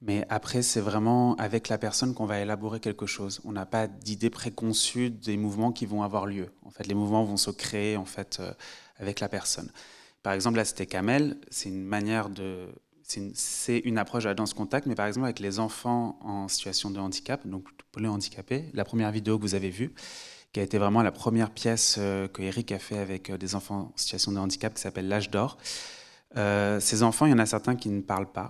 mais après, c'est vraiment avec la personne qu'on va élaborer quelque chose. On n'a pas d'idée préconçue des mouvements qui vont avoir lieu. En fait, les mouvements vont se créer avec la personne. Par exemple, là, c'était Kamel. C'est une manière c'est une approche de la danse contact, mais par exemple avec les enfants en situation de handicap, donc polyhandicapés. La première vidéo que vous avez vue, qui a été vraiment la première pièce que Eric a fait avec des enfants en situation de handicap, qui s'appelle L'âge d'or. Ces enfants, il y en a certains qui ne parlent pas,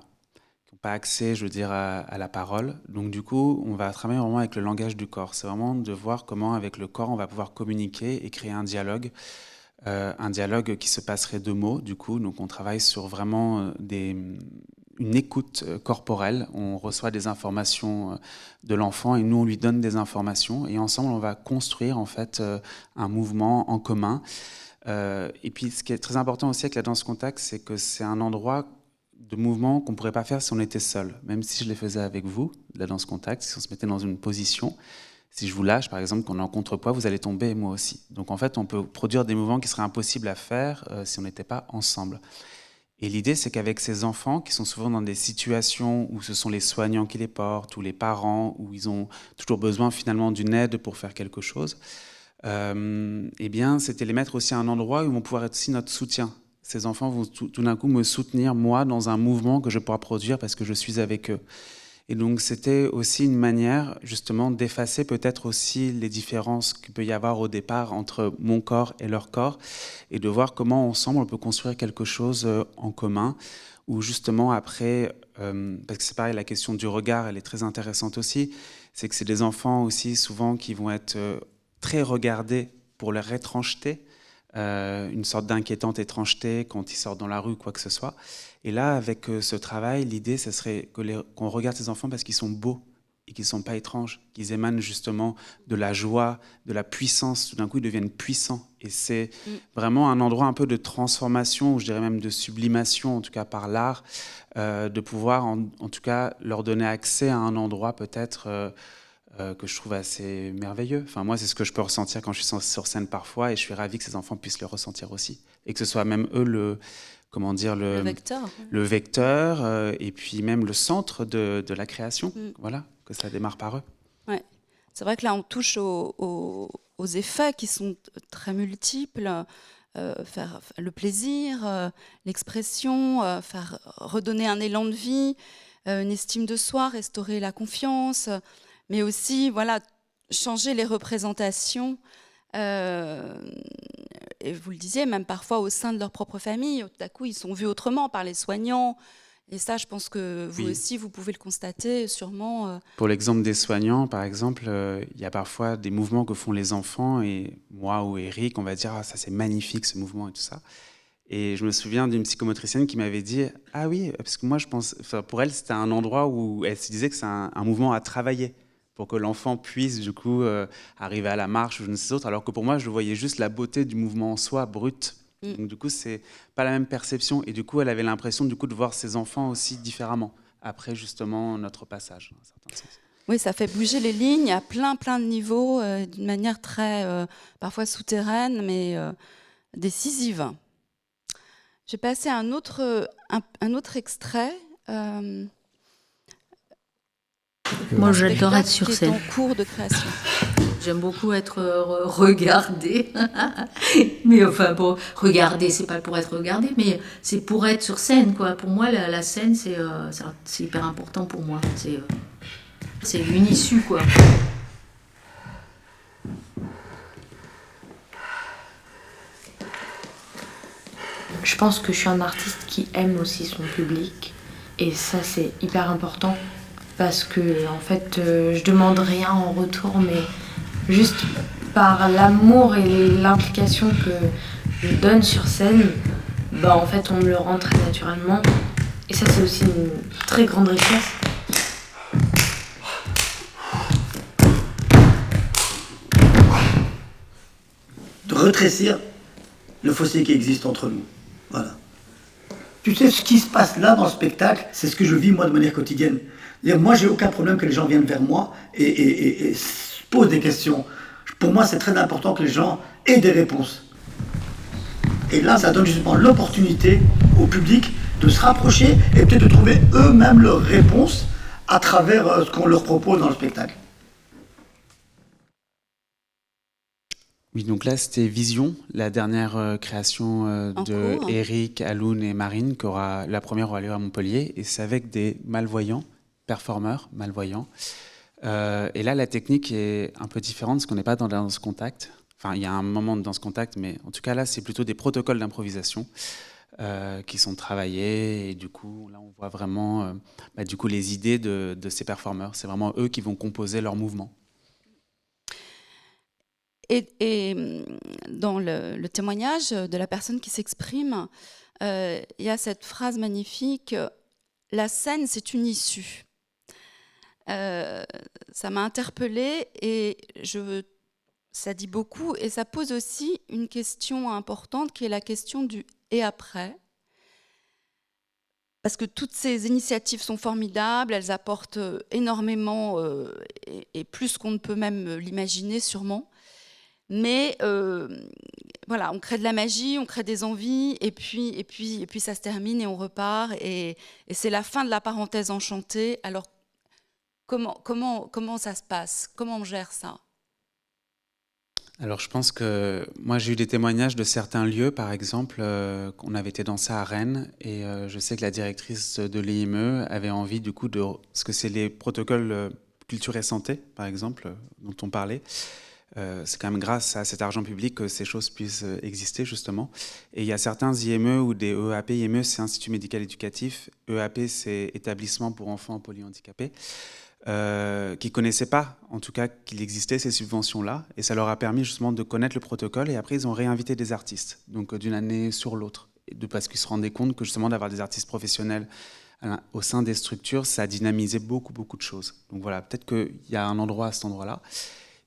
pas accès, je veux dire, à la parole. Donc du coup, on va travailler vraiment avec le langage du corps. C'est vraiment de voir comment, avec le corps, on va pouvoir communiquer et créer un dialogue qui se passerait de mots, du coup. Donc on travaille sur vraiment une écoute corporelle. On reçoit des informations de l'enfant et nous, on lui donne des informations. Et ensemble, on va construire, en fait, un mouvement en commun. Et puis, ce qui est très important aussi avec la danse contact, c'est que c'est un endroit de mouvements qu'on ne pourrait pas faire si on était seul. Même si je les faisais avec vous, la danse contact, si on se mettait dans une position, si je vous lâche, par exemple, qu'on est en contrepoids, vous allez tomber et moi aussi. Donc en fait, on peut produire des mouvements qui seraient impossibles à faire si on n'était pas ensemble. Et l'idée, c'est qu'avec ces enfants, qui sont souvent dans des situations où ce sont les soignants qui les portent, ou les parents, où ils ont toujours besoin finalement d'une aide pour faire quelque chose, eh bien, c'était les mettre aussi à un endroit où ils vont pouvoir être aussi notre soutien. Ces enfants vont tout d'un coup me soutenir, moi, dans un mouvement que je pourrai produire parce que je suis avec eux. Et donc, c'était aussi une manière, justement, d'effacer peut-être aussi les différences qu'il peut y avoir au départ entre mon corps et leur corps, et de voir comment, ensemble, on peut construire quelque chose en commun, où justement, après, parce que c'est pareil, la question du regard, elle est très intéressante aussi, c'est que c'est des enfants aussi, souvent, qui vont être très regardés pour leur étrangeté, une sorte d'inquiétante étrangeté quand ils sortent dans la rue, quoi que ce soit. Et là, avec ce travail, l'idée, ce serait qu'on regarde ces enfants parce qu'ils sont beaux et qu'ils ne sont pas étranges, qu'ils émanent justement de la joie, de la puissance. Tout d'un coup, ils deviennent puissants. Et c'est vraiment un endroit un peu de transformation, ou je dirais même de sublimation, en tout cas par l'art, de pouvoir en tout cas leur donner accès à un endroit peut-être que je trouve assez merveilleux. Enfin, moi, c'est ce que je peux ressentir quand je suis sur scène parfois, et je suis ravi que ces enfants puissent le ressentir aussi. Et que ce soit même eux le vecteur, et puis même le centre de la création. Voilà, que ça démarre par eux. Ouais. C'est vrai que là, on touche aux effets qui sont très multiples. Faire le plaisir, l'expression, faire redonner un élan de vie, une estime de soi, restaurer la confiance, mais aussi voilà, changer les représentations. Et vous le disiez, même parfois au sein de leur propre famille, tout à coup, ils sont vus autrement par les soignants. Et ça, je pense que vous aussi, vous pouvez le constater sûrement. Pour l'exemple des soignants, par exemple, il y a parfois des mouvements que font les enfants, et moi ou Eric, on va dire « Ah, ça c'est magnifique ce mouvement » et tout ça. Et je me souviens d'une psychomotricienne qui m'avait dit « Ah oui, parce que moi je pense… » Pour elle, c'était un endroit où elle se disait que c'est un mouvement à travailler pour que l'enfant puisse du coup arriver à la marche ou je ne sais autre, alors que pour moi, je voyais juste la beauté du mouvement en soi, brut. Donc du coup, c'est pas la même perception. Et du coup, elle avait l'impression du coup de voir ses enfants aussi différemment après justement notre passage, dans un certain sens. Oui, ça fait bouger les lignes à plein de niveaux, d'une manière très parfois souterraine, mais décisive. Je vais passer à un autre extrait. Moi, j'adore être sur scène. En cours de création. J'aime beaucoup être regardée. Mais enfin, bon, regarder, c'est pas pour être regardée, mais c'est pour être sur scène, quoi. Pour moi, la scène, c'est hyper important pour moi. C'est une issue, quoi. Je pense que je suis un artiste qui aime aussi son public. Et ça, c'est hyper important. Parce que, en fait, je demande rien en retour, mais juste par l'amour et l'implication que je donne sur scène, bah, en fait, on me le rend très naturellement. Et ça, c'est aussi une très grande richesse. De rétrécir le fossé qui existe entre nous. Voilà. Tu sais, ce qui se passe là dans le spectacle, c'est ce que je vis moi de manière quotidienne. Moi, j'ai aucun problème que les gens viennent vers moi et posent des questions. Pour moi, c'est très important que les gens aient des réponses. Et là, ça donne justement l'opportunité au public de se rapprocher et peut-être de trouver eux-mêmes leurs réponses à travers ce qu'on leur propose dans le spectacle. Oui, donc là, c'était Vision, la dernière création de Eric, Aloun et Marine, la première aura lieu à Montpellier, et c'est avec des malvoyants, performeurs malvoyants. Et là, la technique est un peu différente, parce qu'on n'est pas dans la danse contact. Enfin, il y a un moment de danse contact, mais en tout cas, là, c'est plutôt des protocoles d'improvisation qui sont travaillés, et du coup, là, on voit vraiment du coup, les idées de ces performeurs. C'est vraiment eux qui vont composer leurs mouvements. Et dans le témoignage de la personne qui s'exprime, il y a cette phrase magnifique « La scène, c'est une issue ». Ça m'a interpellée et ça dit beaucoup. Et ça pose aussi une question importante qui est la question du « et après ». Parce que toutes ces initiatives sont formidables, elles apportent énormément et plus qu'on ne peut même l'imaginer sûrement. Mais voilà, on crée de la magie, on crée des envies, et puis ça se termine et on repart. Et c'est la fin de la parenthèse enchantée. Alors, comment ça se passe? Comment on gère ça? Alors je pense que moi j'ai eu des témoignages de certains lieux, par exemple, on avait été danser à Rennes et je sais que la directrice de l'IME avait envie du coup de... Parce que c'est les protocoles culture et santé, par exemple, dont on parlait. C'est quand même grâce à cet argent public que ces choses puissent exister justement. Et il y a certains IME ou des EAP. IME c'est Institut médical éducatif, EAP c'est établissement pour enfants polyhandicapés. Qui ne connaissaient pas, en tout cas, qu'il existait ces subventions-là. Et ça leur a permis justement de connaître le protocole. Et après, ils ont réinvité des artistes, donc d'une année sur l'autre. Parce qu'ils se rendaient compte que justement d'avoir des artistes professionnels au sein des structures, ça a dynamisé beaucoup, beaucoup de choses. Donc voilà, peut-être qu'il y a un endroit à cet endroit-là.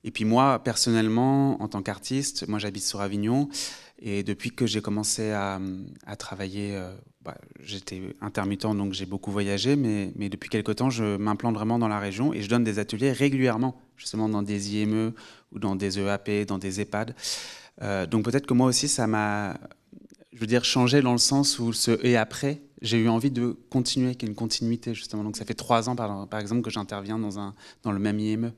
Et puis moi, personnellement, en tant qu'artiste, moi j'habite sur Avignon. Et depuis que j'ai commencé à travailler, j'étais intermittent, donc j'ai beaucoup voyagé, mais depuis quelque temps, je m'implante vraiment dans la région et je donne des ateliers régulièrement, justement dans des IME ou dans des EAP, dans des EHPAD. Donc peut-être que moi aussi, ça m'a, je veux dire, changé dans le sens où ce « et après », j'ai eu envie de continuer, qu'il y ait une continuité, justement. Donc ça fait 3 ans, par exemple, que j'interviens dans le même IME.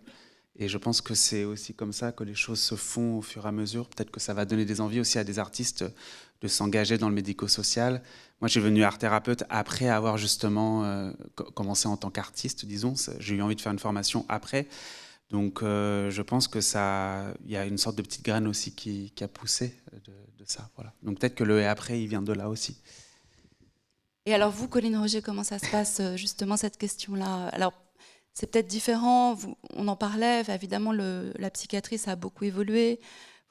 Et je pense que c'est aussi comme ça que les choses se font au fur et à mesure. Peut-être que ça va donner des envies aussi à des artistes de s'engager dans le médico-social. Moi, je suis devenu art-thérapeute après avoir justement commencé en tant qu'artiste, disons. J'ai eu envie de faire une formation après. Donc, je pense que il y a une sorte de petite graine aussi qui a poussé de ça. Voilà. Donc, peut-être que le « et après », il vient de là aussi. Et alors vous, Colline Roger, comment ça se passe justement cette question-là? Alors, c'est peut-être différent, on en parlait, évidemment la psychiatrie ça a beaucoup évolué,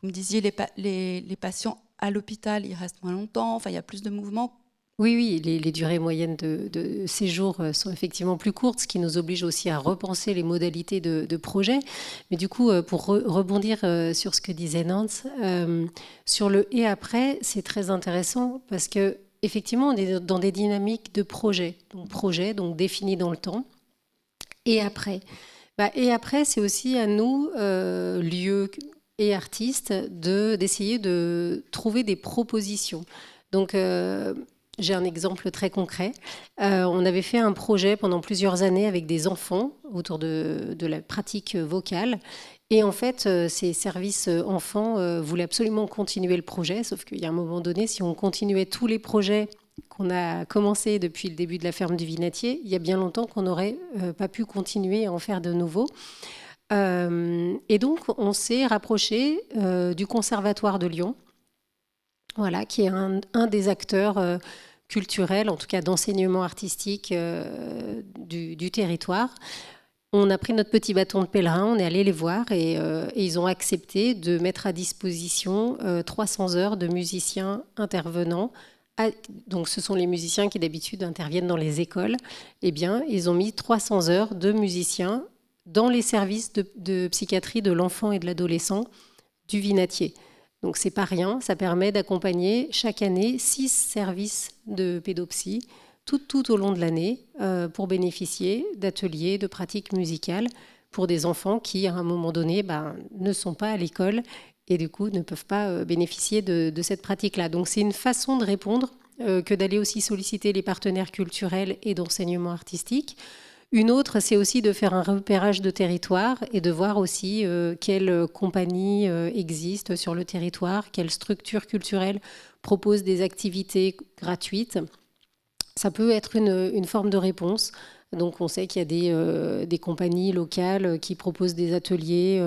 vous me disiez les patients à l'hôpital ils restent moins longtemps, il y a plus de mouvements. Oui, les durées moyennes de séjour sont effectivement plus courtes, ce qui nous oblige aussi à repenser les modalités de projet. Mais du coup, pour rebondir sur ce que disait Nance, sur le « et après », c'est très intéressant parce que effectivement, on est dans des dynamiques de projet, donc définis dans le temps. Et après, c'est aussi à nous, lieux et artistes, d'essayer de trouver des propositions. Donc, j'ai un exemple très concret. On avait fait un projet pendant plusieurs années avec des enfants autour de la pratique vocale. Et en fait, ces services enfants voulaient absolument continuer le projet, sauf qu'il y a un moment donné, si on continuait tous les projets qu'on a commencé depuis le début de la ferme du Vinatier, il y a bien longtemps qu'on n'aurait pas pu continuer à en faire de nouveaux. Et donc, on s'est rapproché du Conservatoire de Lyon, voilà, qui est un des acteurs culturels, en tout cas d'enseignement artistique du territoire. On a pris notre petit bâton de pèlerin, on est allé les voir et ils ont accepté de mettre à disposition 300 heures de musiciens intervenants. Donc ce sont les musiciens qui d'habitude interviennent dans les écoles. Eh bien, ils ont mis 300 heures de musiciens dans les services de psychiatrie de l'enfant et de l'adolescent du Vinatier. Donc c'est pas rien, ça permet d'accompagner chaque année 6 services de pédopsie tout au long de l'année pour bénéficier d'ateliers, de pratiques musicales pour des enfants qui, à un moment donné, ne sont pas à l'école et du coup ne peuvent pas bénéficier de cette pratique-là. Donc c'est une façon de répondre que d'aller aussi solliciter les partenaires culturels et d'enseignement artistique. Une autre, c'est aussi de faire un repérage de territoire et de voir aussi quelles compagnies existent sur le territoire, quelles structures culturelles proposent des activités gratuites. Ça peut être une forme de réponse. Donc on sait qu'il y a des compagnies locales qui proposent des ateliers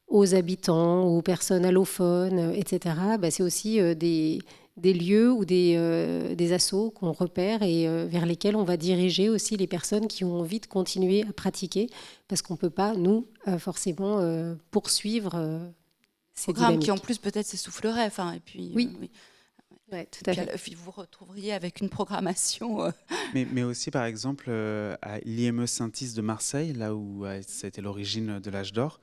aux habitants, aux personnes allophones, etc. C'est aussi des lieux ou des assos qu'on repère et vers lesquels on va diriger aussi les personnes qui ont envie de continuer à pratiquer, parce qu'on ne peut pas, nous, forcément poursuivre ces programmes dynamiques. qui en plus peut-être s'essouffleraient. Et puis, oui. Ouais, tout à fait. Puis vous retrouveriez avec une programmation. Mais aussi, par exemple, à l'IME Saint-Is de Marseille, là où ça a été l'origine de l'âge d'or,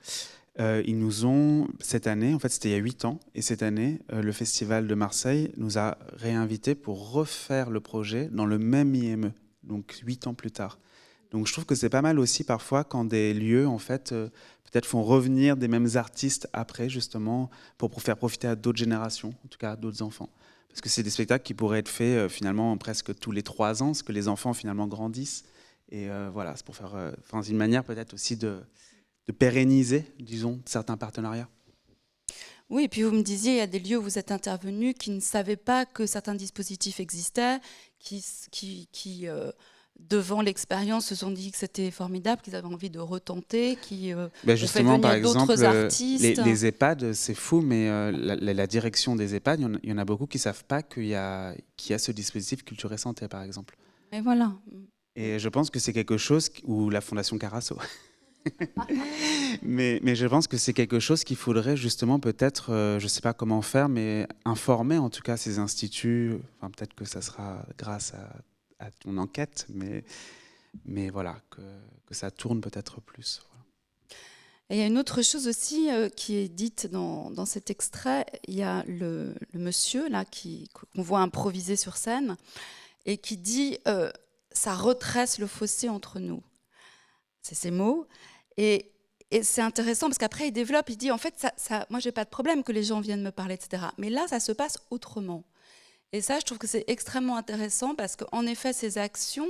ils nous ont, cette année, en fait c'était il y a 8 ans, et cette année, le Festival de Marseille nous a réinvités pour refaire le projet dans le même IME, donc 8 ans plus tard. Donc je trouve que c'est pas mal aussi parfois quand des lieux, en fait, peut-être font revenir des mêmes artistes après, justement, pour faire profiter à d'autres générations, en tout cas à d'autres enfants. Parce que c'est des spectacles qui pourraient être faits finalement presque tous les 3 ans, parce que les enfants finalement grandissent. Et voilà, c'est pour faire, une manière peut-être aussi de pérenniser, disons, certains partenariats. Oui, et puis vous me disiez, il y a des lieux où vous êtes intervenus qui ne savaient pas que certains dispositifs existaient, qui devant l'expérience, se sont dit que c'était formidable, qu'ils avaient envie de retenter, qui ont fait venir d'autres artistes. Les EHPAD, c'est fou, mais la direction des EHPAD, il y en a beaucoup qui ne savent pas qu'il y a ce dispositif Culture et Santé, par exemple. Et voilà. Et je pense que c'est quelque chose, ou la Fondation Carasso. mais je pense que c'est quelque chose qu'il faudrait justement peut-être, je ne sais pas comment faire, mais informer en tout cas ces instituts. Enfin, peut-être que ça sera grâce à ton enquête, mais voilà, que ça tourne peut-être plus. Voilà. Et il y a une autre chose aussi qui est dite dans cet extrait. Il y a le monsieur là qu'on voit improviser sur scène et qui dit ça retresse le fossé entre nous. C'est ces mots. Et c'est intéressant parce qu'après il développe, il dit en fait moi j'ai pas de problème que les gens viennent me parler, etc. Mais là ça se passe autrement. Et ça, je trouve que c'est extrêmement intéressant parce qu'en effet, ces actions,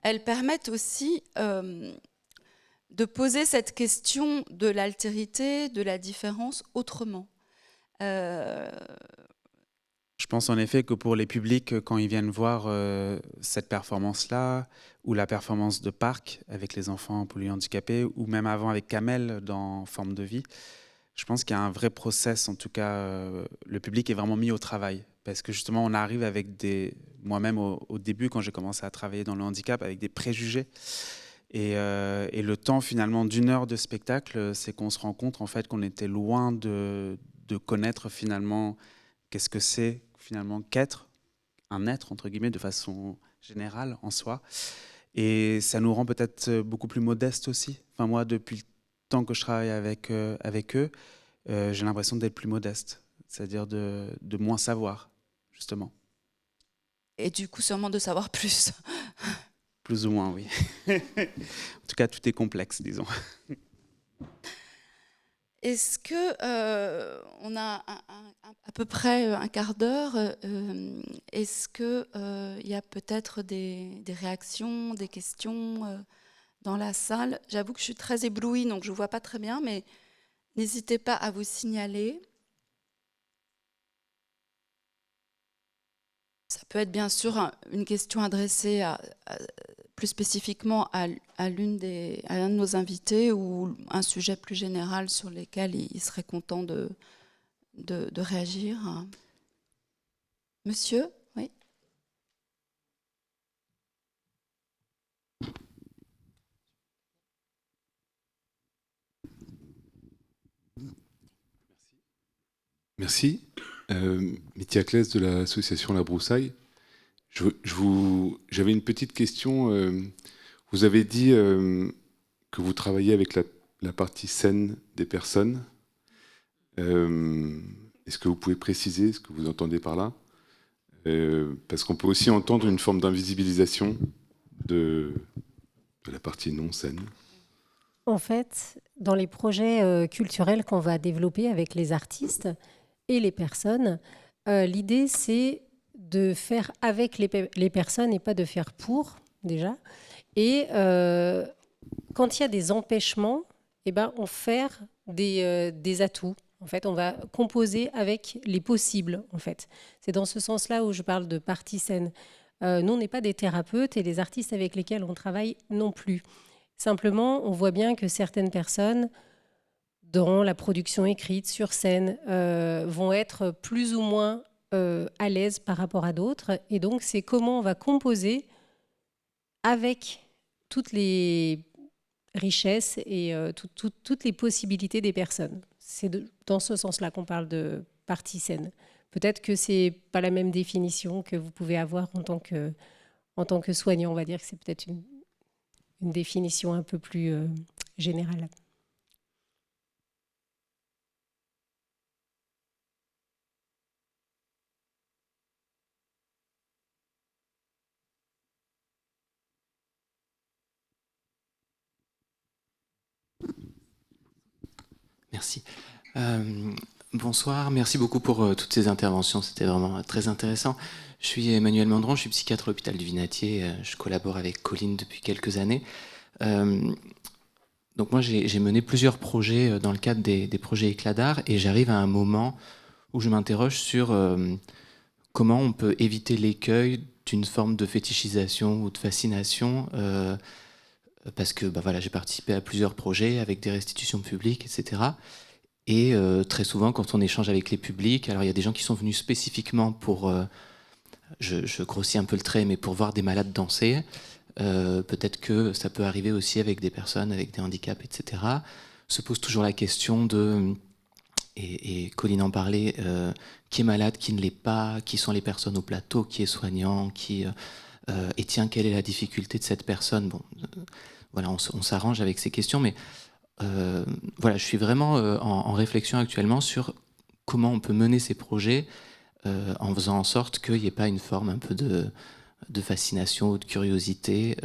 elles permettent aussi de poser cette question de l'altérité, de la différence autrement. Je pense en effet que pour les publics, quand ils viennent voir cette performance-là, ou la performance de Parc avec les enfants polyhandicapés, ou même avant avec Kamel dans Forme de vie, je pense qu'il y a un vrai process, en tout cas, le public est vraiment mis au travail. Parce que justement, on arrive avec moi-même au début, quand j'ai commencé à travailler dans le handicap, avec des préjugés. Et le temps finalement d'1 heure de spectacle, c'est qu'on se rend compte en fait qu'on était loin de connaître finalement qu'est-ce que c'est finalement qu'être un être, entre guillemets, de façon générale en soi. Et ça nous rend peut-être beaucoup plus modestes aussi. Enfin, moi, depuis le temps que je travaille avec eux, j'ai l'impression d'être plus modeste, c'est-à-dire de moins savoir, justement. Et du coup, sûrement de savoir plus. Plus ou moins, oui. En tout cas, tout est complexe, disons. Est-ce que on a à peu près un quart d'heure. Est-ce que il y a peut-être des réactions, des questions dans la salle? J'avoue que je suis très éblouie, donc je ne vois pas très bien, mais n'hésitez pas à vous signaler. Ça peut être bien sûr une question adressée plus spécifiquement à l'un de nos invités ou un sujet plus général sur lequel il serait content de réagir. Monsieur, oui. Merci. Mithiaclès de l'association La Broussaille. J'avais une petite question. Vous avez dit que vous travaillez avec la partie scène des personnes. Est-ce que vous pouvez préciser ce que vous entendez par là? Parce qu'on peut aussi entendre une forme d'invisibilisation de la partie non-scène. En fait, dans les projets culturels qu'on va développer avec les artistes et les personnes, l'idée c'est de faire avec les personnes et pas de faire pour, déjà. Et quand il y a des empêchements, eh ben, on fait des atouts. En fait, on va composer avec les possibles, en fait. C'est dans ce sens-là où je parle de partie scène. Nous, on n'est pas des thérapeutes et les artistes avec lesquels on travaille non plus. Simplement, on voit bien que certaines personnes, dans la production écrite, sur scène, vont être plus ou moins à l'aise par rapport à d'autres. Et donc, c'est comment on va composer avec toutes les richesses et toutes les possibilités des personnes. C'est dans ce sens-là qu'on parle de partie scène. Peut-être que ce n'est pas la même définition que vous pouvez avoir en tant que soignant. On va dire que c'est peut-être une définition un peu plus générale. Merci. Bonsoir, merci beaucoup pour toutes ces interventions, c'était vraiment très intéressant. Je suis Emmanuel Mandron, je suis psychiatre à l'hôpital du Vinatier, je collabore avec Colline depuis quelques années. Donc moi, j'ai mené plusieurs projets dans le cadre des projets Éclat d'art, et j'arrive à un moment où je m'interroge sur comment on peut éviter l'écueil d'une forme de fétichisation ou de fascination, parce que voilà, j'ai participé à plusieurs projets avec des restitutions publiques, etc. Et très souvent, quand on échange avec les publics, alors il y a des gens qui sont venus spécifiquement pour, je grossis un peu le trait, mais pour voir des malades danser. Peut-être que ça peut arriver aussi avec des personnes avec des handicaps, etc. Se pose toujours la question de, et Colline en parlait, qui est malade, qui ne l'est pas, qui sont les personnes au plateau, qui est soignant, et tiens, quelle est la difficulté de cette personne. Bon, voilà, on s'arrange avec ces questions, mais voilà, je suis vraiment en réflexion actuellement sur comment on peut mener ces projets en faisant en sorte qu'il n'y ait pas une forme un peu de fascination ou de curiosité,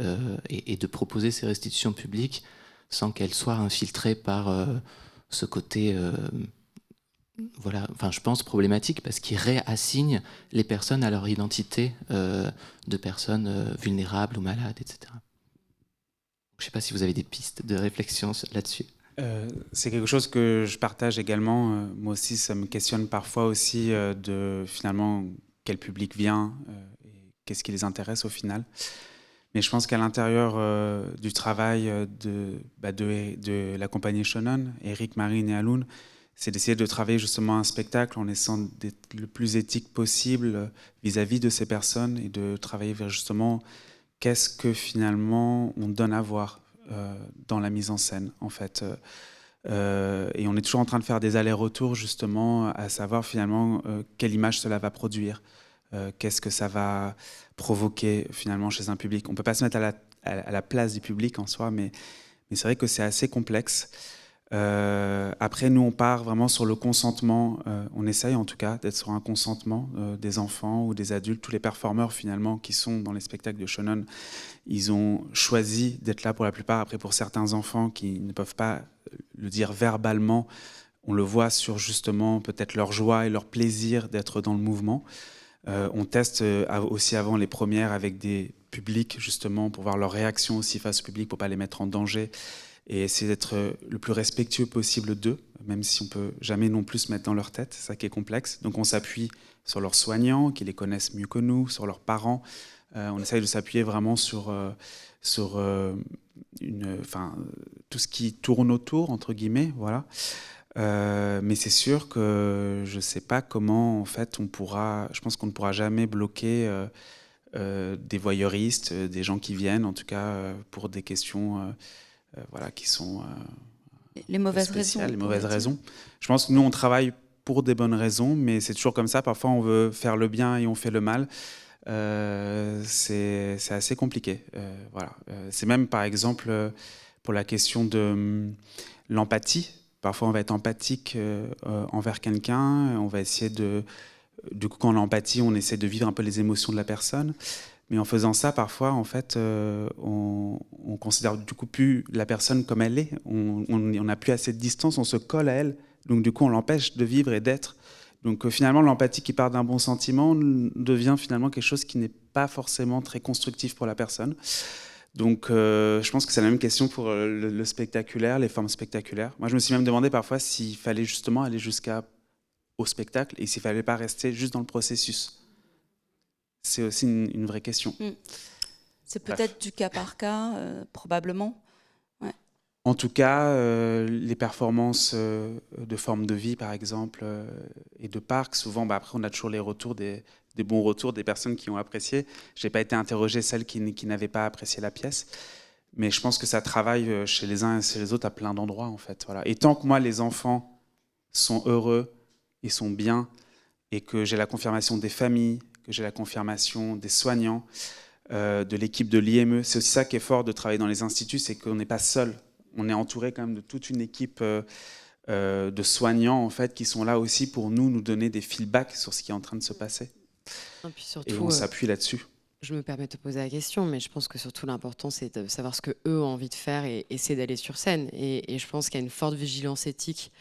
et de proposer ces restitutions publiques sans qu'elles soient infiltrées par ce côté, voilà, enfin, je pense problématique, parce qu'ils réassignent les personnes à leur identité de personnes vulnérables ou malades, etc. Je ne sais pas si vous avez des pistes de réflexion là-dessus. C'est quelque chose que je partage également. Moi aussi, ça me questionne parfois aussi de finalement quel public vient et qu'est-ce qui les intéresse au final. Mais je pense qu'à l'intérieur du travail de la compagnie Shonan, Eric, Marine et Alun, c'est d'essayer de travailler justement un spectacle en essayant d'être le plus éthique possible vis-à-vis de ces personnes et de travailler vers justement qu'est-ce que finalement on donne à voir dans la mise en scène, en fait. Et on est toujours en train de faire des allers-retours justement à savoir finalement quelle image cela va produire, qu'est-ce que ça va provoquer finalement chez un public. On ne peut pas se mettre à la place du public en soi, mais c'est vrai que c'est assez complexe. Après, nous, on part vraiment sur le consentement. On essaye en tout cas d'être sur un consentement des enfants ou des adultes. Tous les performeurs finalement qui sont dans les spectacles de Shonan, ils ont choisi d'être là pour la plupart. Après, pour certains enfants qui ne peuvent pas le dire verbalement, on le voit sur justement peut-être leur joie et leur plaisir d'être dans le mouvement. On teste aussi avant les premières avec des publics justement pour voir leur réaction aussi face au public, pour pas les mettre en danger. Et essayer d'être le plus respectueux possible d'eux, même si on ne peut jamais non plus se mettre dans leur tête, c'est ça qui est complexe. Donc on s'appuie sur leurs soignants, qui les connaissent mieux que nous, sur leurs parents. On essaye de s'appuyer vraiment sur tout ce qui tourne autour, entre guillemets, voilà. Mais c'est sûr que je ne sais pas comment, en fait, je pense qu'on ne pourra jamais bloquer des voyeuristes, des gens qui viennent, en tout cas, pour des questions... voilà, qui sont les mauvaises spéciales, raisons. les mauvaises raisons. Je pense que nous, on travaille pour des bonnes raisons, mais c'est toujours comme ça. Parfois, on veut faire le bien et on fait le mal. C'est assez compliqué. Voilà. C'est même, par exemple, pour la question de l'empathie. Parfois, on va être empathique envers quelqu'un. On va essayer du coup, quand on a l'empathie, on essaie de vivre un peu les émotions de la personne. Mais en faisant ça, parfois, en fait, on considère du coup plus la personne comme elle est. On n'a plus assez de distance, on se colle à elle. Donc du coup, on l'empêche de vivre et d'être. Donc finalement, l'empathie qui part d'un bon sentiment devient finalement quelque chose qui n'est pas forcément très constructif pour la personne. Donc je pense que c'est la même question pour le spectaculaire, les formes spectaculaires. Moi, je me suis même demandé parfois s'il fallait justement aller jusqu'au spectacle et s'il ne fallait pas rester juste dans le processus. C'est aussi une vraie question. C'est peut-être du cas par cas, probablement. Ouais. En tout cas, les performances de forme de vie, par exemple, et de parc, souvent, après, on a toujours les retours, des bons retours des personnes qui ont apprécié. Je n'ai pas été interrogé celles qui n'avaient pas apprécié la pièce. Mais je pense que ça travaille chez les uns et chez les autres à plein d'endroits, en fait. Voilà. Et tant que moi, les enfants sont heureux et sont bien, et que j'ai la confirmation des familles, que j'ai la confirmation des soignants, de l'équipe de l'IME. C'est aussi ça qui est fort de travailler dans les instituts, c'est qu'on n'est pas seul. On est entouré quand même de toute une équipe de soignants en fait, qui sont là aussi pour nous donner des feedbacks sur ce qui est en train de se passer. Surtout, et on s'appuie là-dessus. Je me permets de te poser la question, mais je pense que surtout l'important, c'est de savoir ce qu'eux ont envie de faire et essayer d'aller sur scène. Et je pense qu'il y a une forte vigilance éthique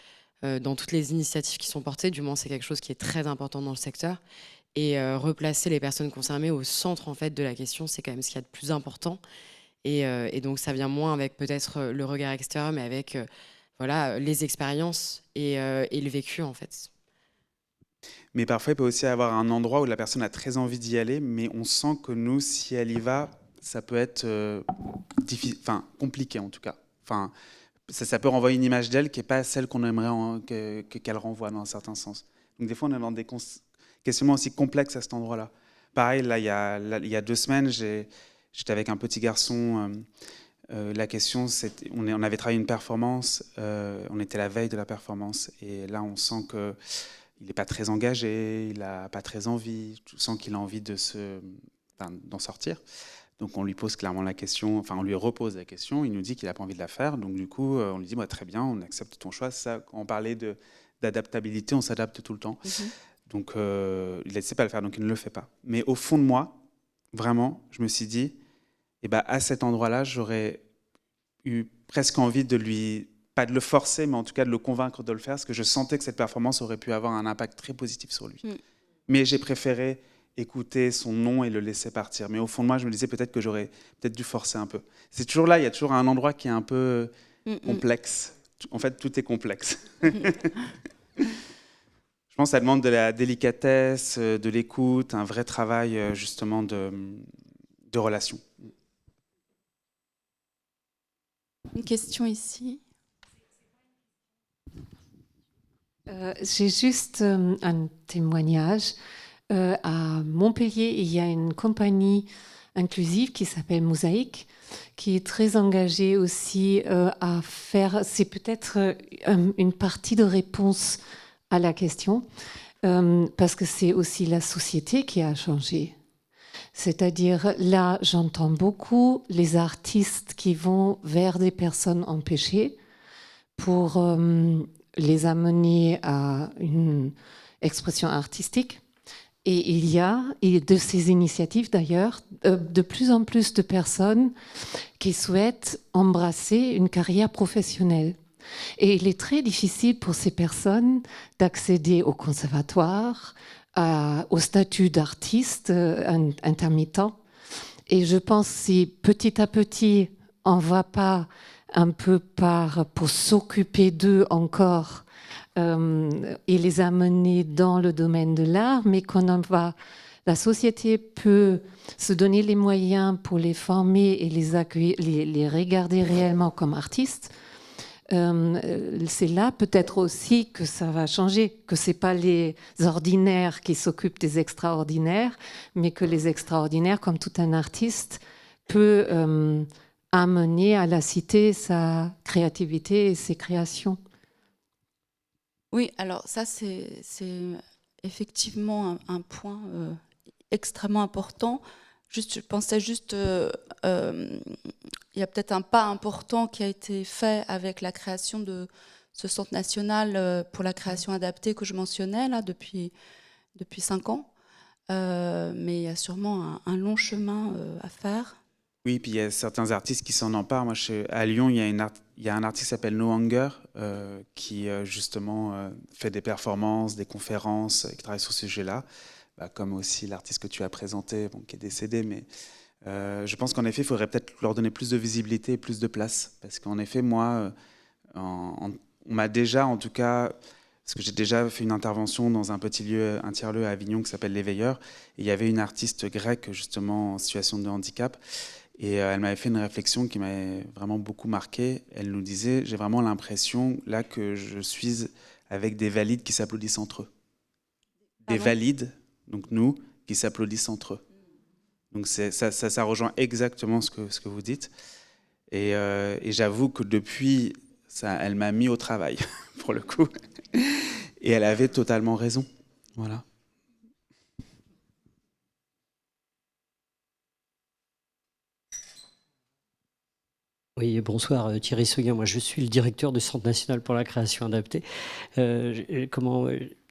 dans toutes les initiatives qui sont portées. Du moins, c'est quelque chose qui est très important dans le secteur. Et replacer les personnes concernées au centre en fait, de la question, c'est quand même ce qu'il y a de plus important. Et donc, ça vient moins avec peut-être le regard extérieur, mais avec voilà, les expériences et le vécu, en fait. Mais parfois, il peut aussi y avoir un endroit où la personne a très envie d'y aller, mais on sent que nous, si elle y va, ça peut être compliqué en tout cas. Enfin, ça peut renvoyer une image d'elle qui n'est pas celle qu'on aimerait qu'elle renvoie dans un certain sens. Donc des fois, on est dans des questionnements aussi complexes à cet endroit-là. Pareil, là, il y a 2 semaines, j'étais avec un petit garçon. La question, on avait travaillé une performance, on était la veille de la performance, et là, on sent que il n'est pas très engagé, il n'a pas très envie, tu sens qu'il a envie d'en sortir. Donc on lui pose clairement la question, enfin on lui repose la question, il nous dit qu'il n'a pas envie de la faire, donc du coup on lui dit très bien, on accepte ton choix. Ça, quand on parlait d'adaptabilité, on s'adapte tout le temps. Donc il ne sait pas le faire, donc il ne le fait pas. Mais au fond de moi, vraiment, je me suis dit, à cet endroit-là, j'aurais eu presque envie de lui... pas de le forcer, mais en tout cas de le convaincre de le faire, parce que je sentais que cette performance aurait pu avoir un impact très positif sur lui. Mais j'ai préféré écouter son non et le laisser partir. Mais au fond de moi, je me disais peut-être que j'aurais peut-être dû forcer un peu. C'est toujours là, il y a toujours un endroit qui est un peu complexe. En fait, tout est complexe. Je pense que ça demande de la délicatesse, de l'écoute, un vrai travail justement de relation. Une question ici. J'ai juste un témoignage. À Montpellier, il y a une compagnie inclusive qui s'appelle Mosaïque, qui est très engagée aussi à faire, c'est peut-être une partie de réponse à la question, parce que c'est aussi la société qui a changé. C'est-à-dire, là, j'entends beaucoup les artistes qui vont vers des personnes empêchées pour les amener à une expression artistique. Et il y a, et de ces initiatives d'ailleurs, de plus en plus de personnes qui souhaitent embrasser une carrière professionnelle. Et il est très difficile pour ces personnes d'accéder au conservatoire, au statut d'artiste intermittent. Et je pense si petit à petit, on ne va pas un peu pour s'occuper d'eux encore et les amener dans le domaine de l'art, mais la société peut se donner les moyens pour les former et les accueillir, les regarder réellement comme artistes. C'est là peut-être aussi que ça va changer, que ce n'est pas les ordinaires qui s'occupent des extraordinaires, mais que les extraordinaires, comme tout un artiste, peut amener à la cité sa créativité et ses créations. Oui, alors ça, c'est effectivement un point extrêmement important. Je pensais juste, il y a peut-être un pas important qui a été fait avec la création de ce centre national pour la création adaptée que je mentionnais là, depuis 5 ans. Mais il y a sûrement un long chemin à faire. Oui, puis il y a certains artistes qui s'en emparent. Moi, à Lyon, il y a un artiste qui s'appelle No Hunger, qui justement fait des performances, des conférences, qui travaille sur ce sujet-là, comme aussi l'artiste que tu as présenté, qui est décédé. Mais je pense qu'en effet, il faudrait peut-être leur donner plus de visibilité et plus de place. Parce qu'en effet, moi, on m'a déjà, en tout cas... Parce que j'ai déjà fait une intervention dans un tiers-lieu à Avignon qui s'appelle L'Éveilleur. Et il y avait une artiste grecque, justement, en situation de handicap. Et elle m'avait fait une réflexion qui m'avait vraiment beaucoup marqué. Elle nous disait, j'ai vraiment l'impression là que je suis avec des valides qui s'applaudissent entre eux. Des valides, donc nous, qui s'applaudissent entre eux. Donc ça rejoint exactement ce que vous dites. Et j'avoue que depuis, elle m'a mis au travail, pour le coup. Et elle avait totalement raison. Voilà. Oui, bonsoir, Thierry Seguin. Moi, je suis le directeur du Centre national pour la création adaptée. Comment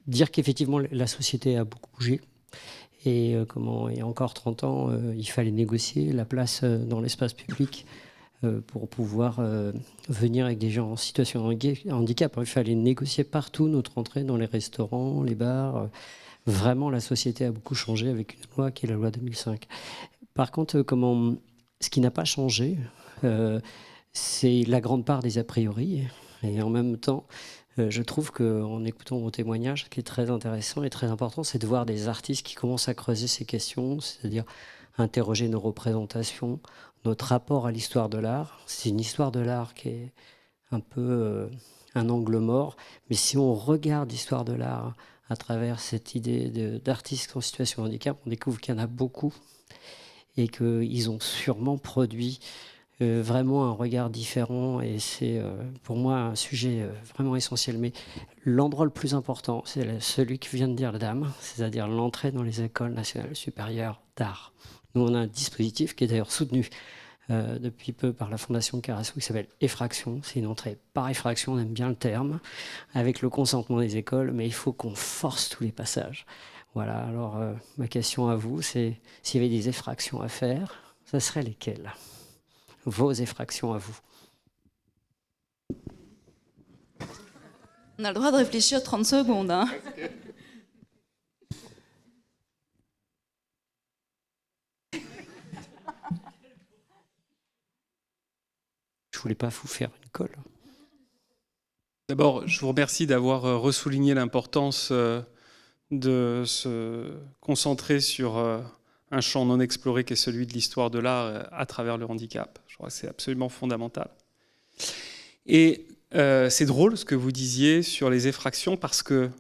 dire qu'effectivement, la société a beaucoup bougé. Et il y a encore 30 ans, il fallait négocier la place dans l'espace public pour pouvoir venir avec des gens en situation de handicap. Il fallait négocier partout notre entrée dans les restaurants, les bars. Vraiment, la société a beaucoup changé avec une loi qui est la loi 2005. Par contre, Ce qui n'a pas changé, c'est la grande part des a priori. Et en même temps, je trouve qu'en écoutant vos témoignages, ce qui est très intéressant et très important, c'est de voir des artistes qui commencent à creuser ces questions, c'est-à-dire interroger nos représentations, notre rapport à l'histoire de l'art. C'est une histoire de l'art qui est un peu un angle mort, mais si on regarde l'histoire de l'art à travers cette idée d'artistes en situation de handicap, on découvre qu'il y en a beaucoup et qu'ils ont sûrement produit vraiment un regard différent, et c'est pour moi un sujet vraiment essentiel. Mais l'endroit le plus important, c'est celui que vient de dire la dame, c'est-à-dire l'entrée dans les écoles nationales supérieures d'art. Nous, on a un dispositif qui est d'ailleurs soutenu depuis peu par la Fondation Carasso qui s'appelle Effraction. C'est une entrée par effraction, on aime bien le terme, avec le consentement des écoles, mais il faut qu'on force tous les passages. Voilà, alors ma question à vous, c'est s'il y avait des effractions à faire, ça serait lesquelles ? Vos effractions à vous. On a le droit de réfléchir 30 secondes. Hein. Je voulais pas vous faire une colle. D'abord, je vous remercie d'avoir ressouligné l'importance de se concentrer sur un champ non exploré qui est celui de l'histoire de l'art à travers le handicap. Je crois que c'est absolument fondamental. Et c'est drôle ce que vous disiez sur les effractions, parce que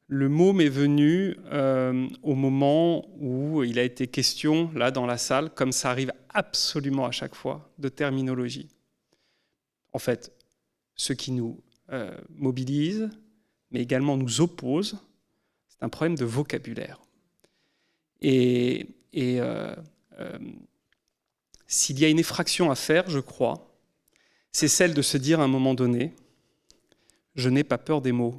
le mot m'est venu au moment où il a été question, là dans la salle, comme ça arrive absolument à chaque fois, de terminologie. En fait, ce qui nous mobilise, mais également nous oppose, c'est un problème de vocabulaire. Et s'il y a une effraction à faire, je crois, c'est celle de se dire à un moment donné, je n'ai pas peur des mots.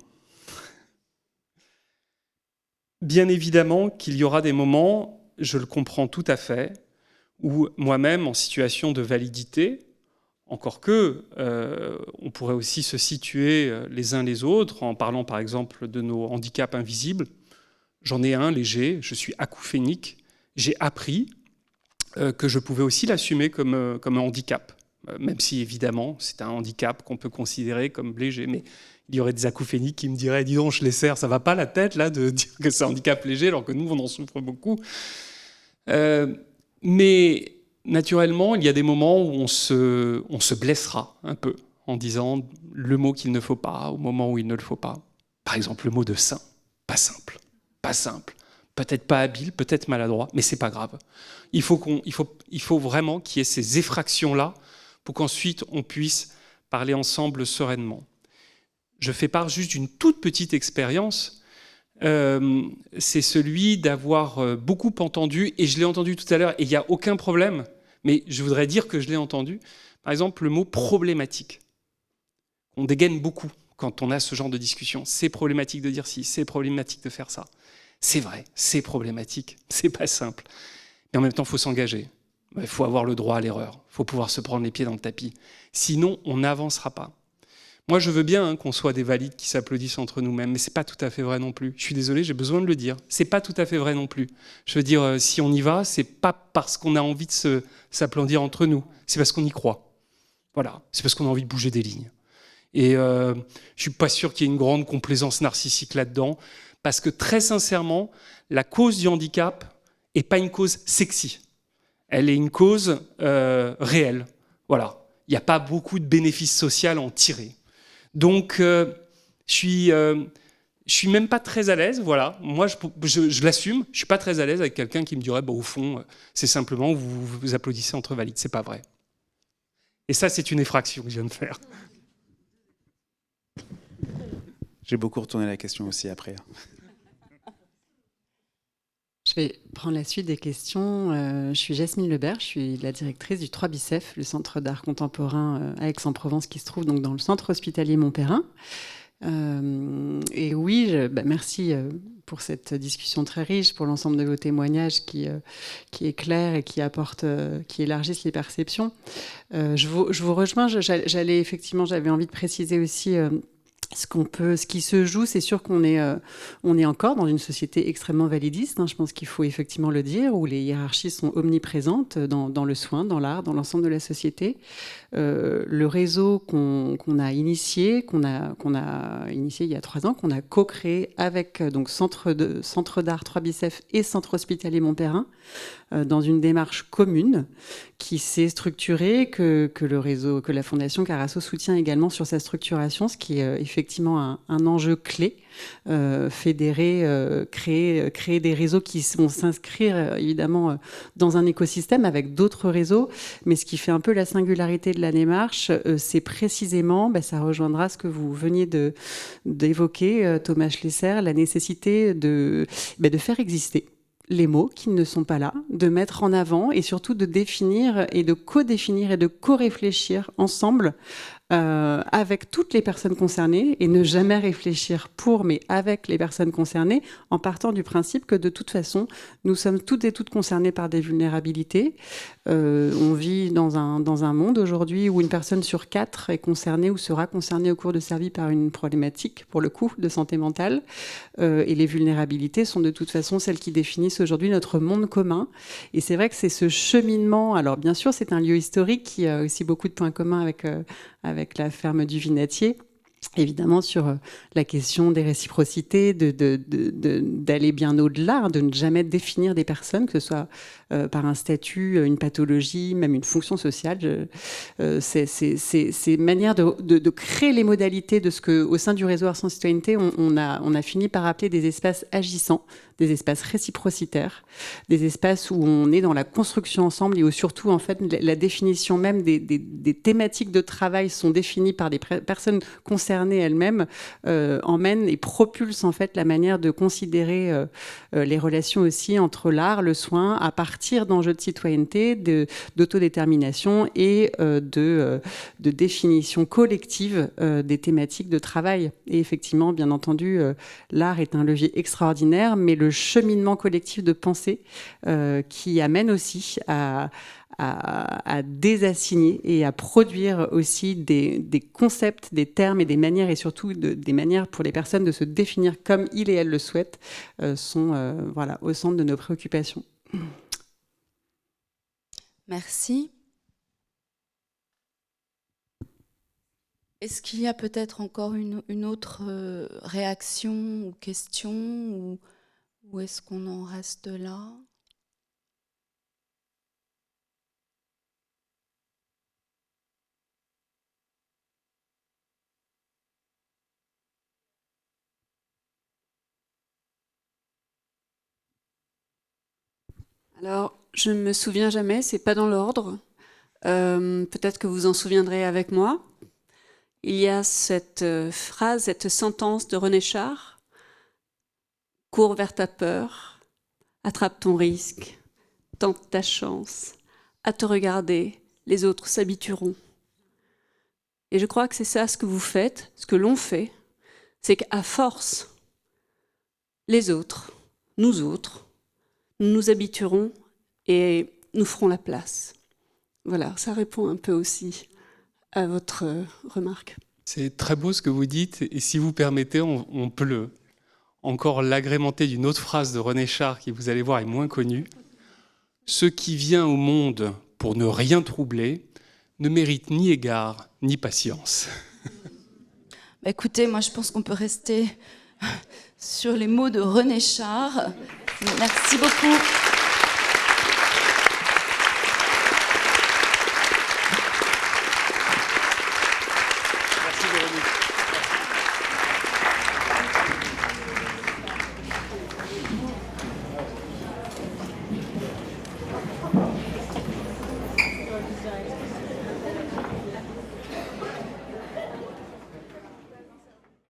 Bien évidemment qu'il y aura des moments, je le comprends tout à fait, où moi-même, en situation de validité, encore que, on pourrait aussi se situer les uns les autres en parlant par exemple de nos handicaps invisibles. J'en ai un léger, je suis acouphénique. J'ai appris que je pouvais aussi l'assumer comme un handicap, même si évidemment c'est un handicap qu'on peut considérer comme léger. Mais il y aurait des acouphéniques qui me diraient « Dis donc, je les serre, ça va pas la tête là de dire que c'est un handicap léger alors que nous on en souffre beaucoup ». Mais naturellement, il y a des moments où on se blessera un peu en disant le mot qu'il ne faut pas au moment où il ne le faut pas. Par exemple, le mot de saint, pas simple, peut-être pas habile, peut-être maladroit, mais c'est pas grave. Il faut vraiment qu'il y ait ces effractions-là pour qu'ensuite on puisse parler ensemble sereinement. Je fais part juste d'une toute petite expérience. C'est celui d'avoir beaucoup entendu, et je l'ai entendu tout à l'heure, et il n'y a aucun problème, mais je voudrais dire que je l'ai entendu. Par exemple, le mot problématique. On dégaine beaucoup quand on a ce genre de discussion. C'est problématique de dire ci, c'est problématique de faire ça. C'est vrai, c'est problématique, c'est pas simple. Mais en même temps, il faut s'engager. Il faut avoir le droit à l'erreur. Il faut pouvoir se prendre les pieds dans le tapis. Sinon, on n'avancera pas. Moi, je veux bien qu'on soit des valides qui s'applaudissent entre nous-mêmes, mais c'est pas tout à fait vrai non plus. Je suis désolé, j'ai besoin de le dire. C'est pas tout à fait vrai non plus. Je veux dire, si on y va, c'est pas parce qu'on a envie de s'applaudir entre nous. C'est parce qu'on y croit. Voilà. C'est parce qu'on a envie de bouger des lignes. Et je suis pas sûr qu'il y ait une grande complaisance narcissique là-dedans, parce que très sincèrement, la cause du handicap est pas une cause sexy. Elle est une cause réelle. Voilà. Il n'y a pas beaucoup de bénéfices sociaux à en tirer. Donc, je suis même pas très à l'aise. Voilà. Moi, je l'assume. Je suis pas très à l'aise avec quelqu'un qui me dirait, au fond, c'est simplement vous applaudissez entre valides. C'est pas vrai. Et ça, c'est une effraction que je viens de faire. J'ai beaucoup retourné la question aussi après. Je vais prendre la suite des questions. Je suis Jasmine Lebert, je suis la directrice du 3 Bicef, le centre d'art contemporain à Aix-en-Provence qui se trouve donc dans le centre hospitalier Montperrin. Et oui, merci pour cette discussion très riche, pour l'ensemble de vos témoignages qui éclairent et qui élargissent les perceptions. Je vous rejoins. J'avais envie de préciser aussi Ce qui se joue, c'est sûr qu'on est encore dans une société extrêmement validiste, hein, je pense qu'il faut effectivement le dire, où les hiérarchies sont omniprésentes dans le soin, dans l'art, dans l'ensemble de la société. Le réseau qu'on a initié il y a 3 ans, qu'on a co-créé avec donc Centre d'art 3 Bicef et Centre hospitalier Montperrin, dans une démarche commune qui s'est structurée, que la Fondation Carasso soutient également sur sa structuration, ce qui est effectivement un enjeu clé. Fédérer, créer des réseaux qui vont s'inscrire évidemment dans un écosystème avec d'autres réseaux, mais ce qui fait un peu la singularité de la démarche, c'est précisément, ça rejoindra ce que vous veniez d'évoquer, Thomas Schlesser, la nécessité de faire exister les mots qui ne sont pas là, de mettre en avant et surtout de définir et de co-définir et de co-réfléchir ensemble avec toutes les personnes concernées, et ne jamais réfléchir pour, mais avec les personnes concernées, en partant du principe que de toute façon, nous sommes toutes et toutes concernées par des vulnérabilités. On vit dans un monde aujourd'hui où une personne sur 4 est concernée ou sera concernée au cours de sa vie par une problématique, pour le coup, de santé mentale. Et les vulnérabilités sont de toute façon celles qui définissent aujourd'hui notre monde commun. Et c'est vrai que c'est ce cheminement. Alors bien sûr, c'est un lieu historique qui a aussi beaucoup de points communs avec la ferme du Vinatier, évidemment sur la question des réciprocités, d'aller bien au-delà, de ne jamais définir des personnes, que ce soit par un statut, une pathologie, même une fonction sociale. C'est une manière de créer les modalités de ce qu'au sein du réseau Art Sans Citoyenneté, on a fini par appeler des espaces agissants, des espaces réciprocitaires, des espaces où on est dans la construction ensemble et où surtout, en fait, la définition même des thématiques de travail sont définies par des personnes concernées elles-mêmes, emmènent et propulsent en fait la manière de considérer les relations aussi entre l'art, le soin, à partir d'enjeux de citoyenneté, d'autodétermination et de définition collective des thématiques de travail. Et effectivement, bien entendu, l'art est un levier extraordinaire, mais le cheminement collectif de pensée qui amène aussi à désassigner et à produire aussi des concepts, des termes et des manières, et surtout des manières pour les personnes de se définir comme il et elle le souhaitent, sont au centre de nos préoccupations. Merci. Est-ce qu'il y a peut-être encore une autre réaction ou question, ou est-ce qu'on en reste là ? Alors, je ne me souviens jamais, c'est pas dans l'ordre. Peut-être que vous en souviendrez avec moi. Il y a cette phrase, cette sentence de René Char. Cours vers ta peur, attrape ton risque, tente ta chance. À te regarder, les autres s'habitueront. Et je crois que c'est ça ce que vous faites, ce que l'on fait, c'est qu'à force, les autres, nous nous habituerons et nous ferons la place. Voilà, ça répond un peu aussi à votre remarque. C'est très beau ce que vous dites, et si vous permettez, on peut encore l'agrémenter d'une autre phrase de René Char qui, vous allez voir, est moins connue. « Ce qui vient au monde pour ne rien troubler ne mérite ni égard ni patience. » Écoutez, moi je pense qu'on peut rester sur les mots de René Char. Merci beaucoup.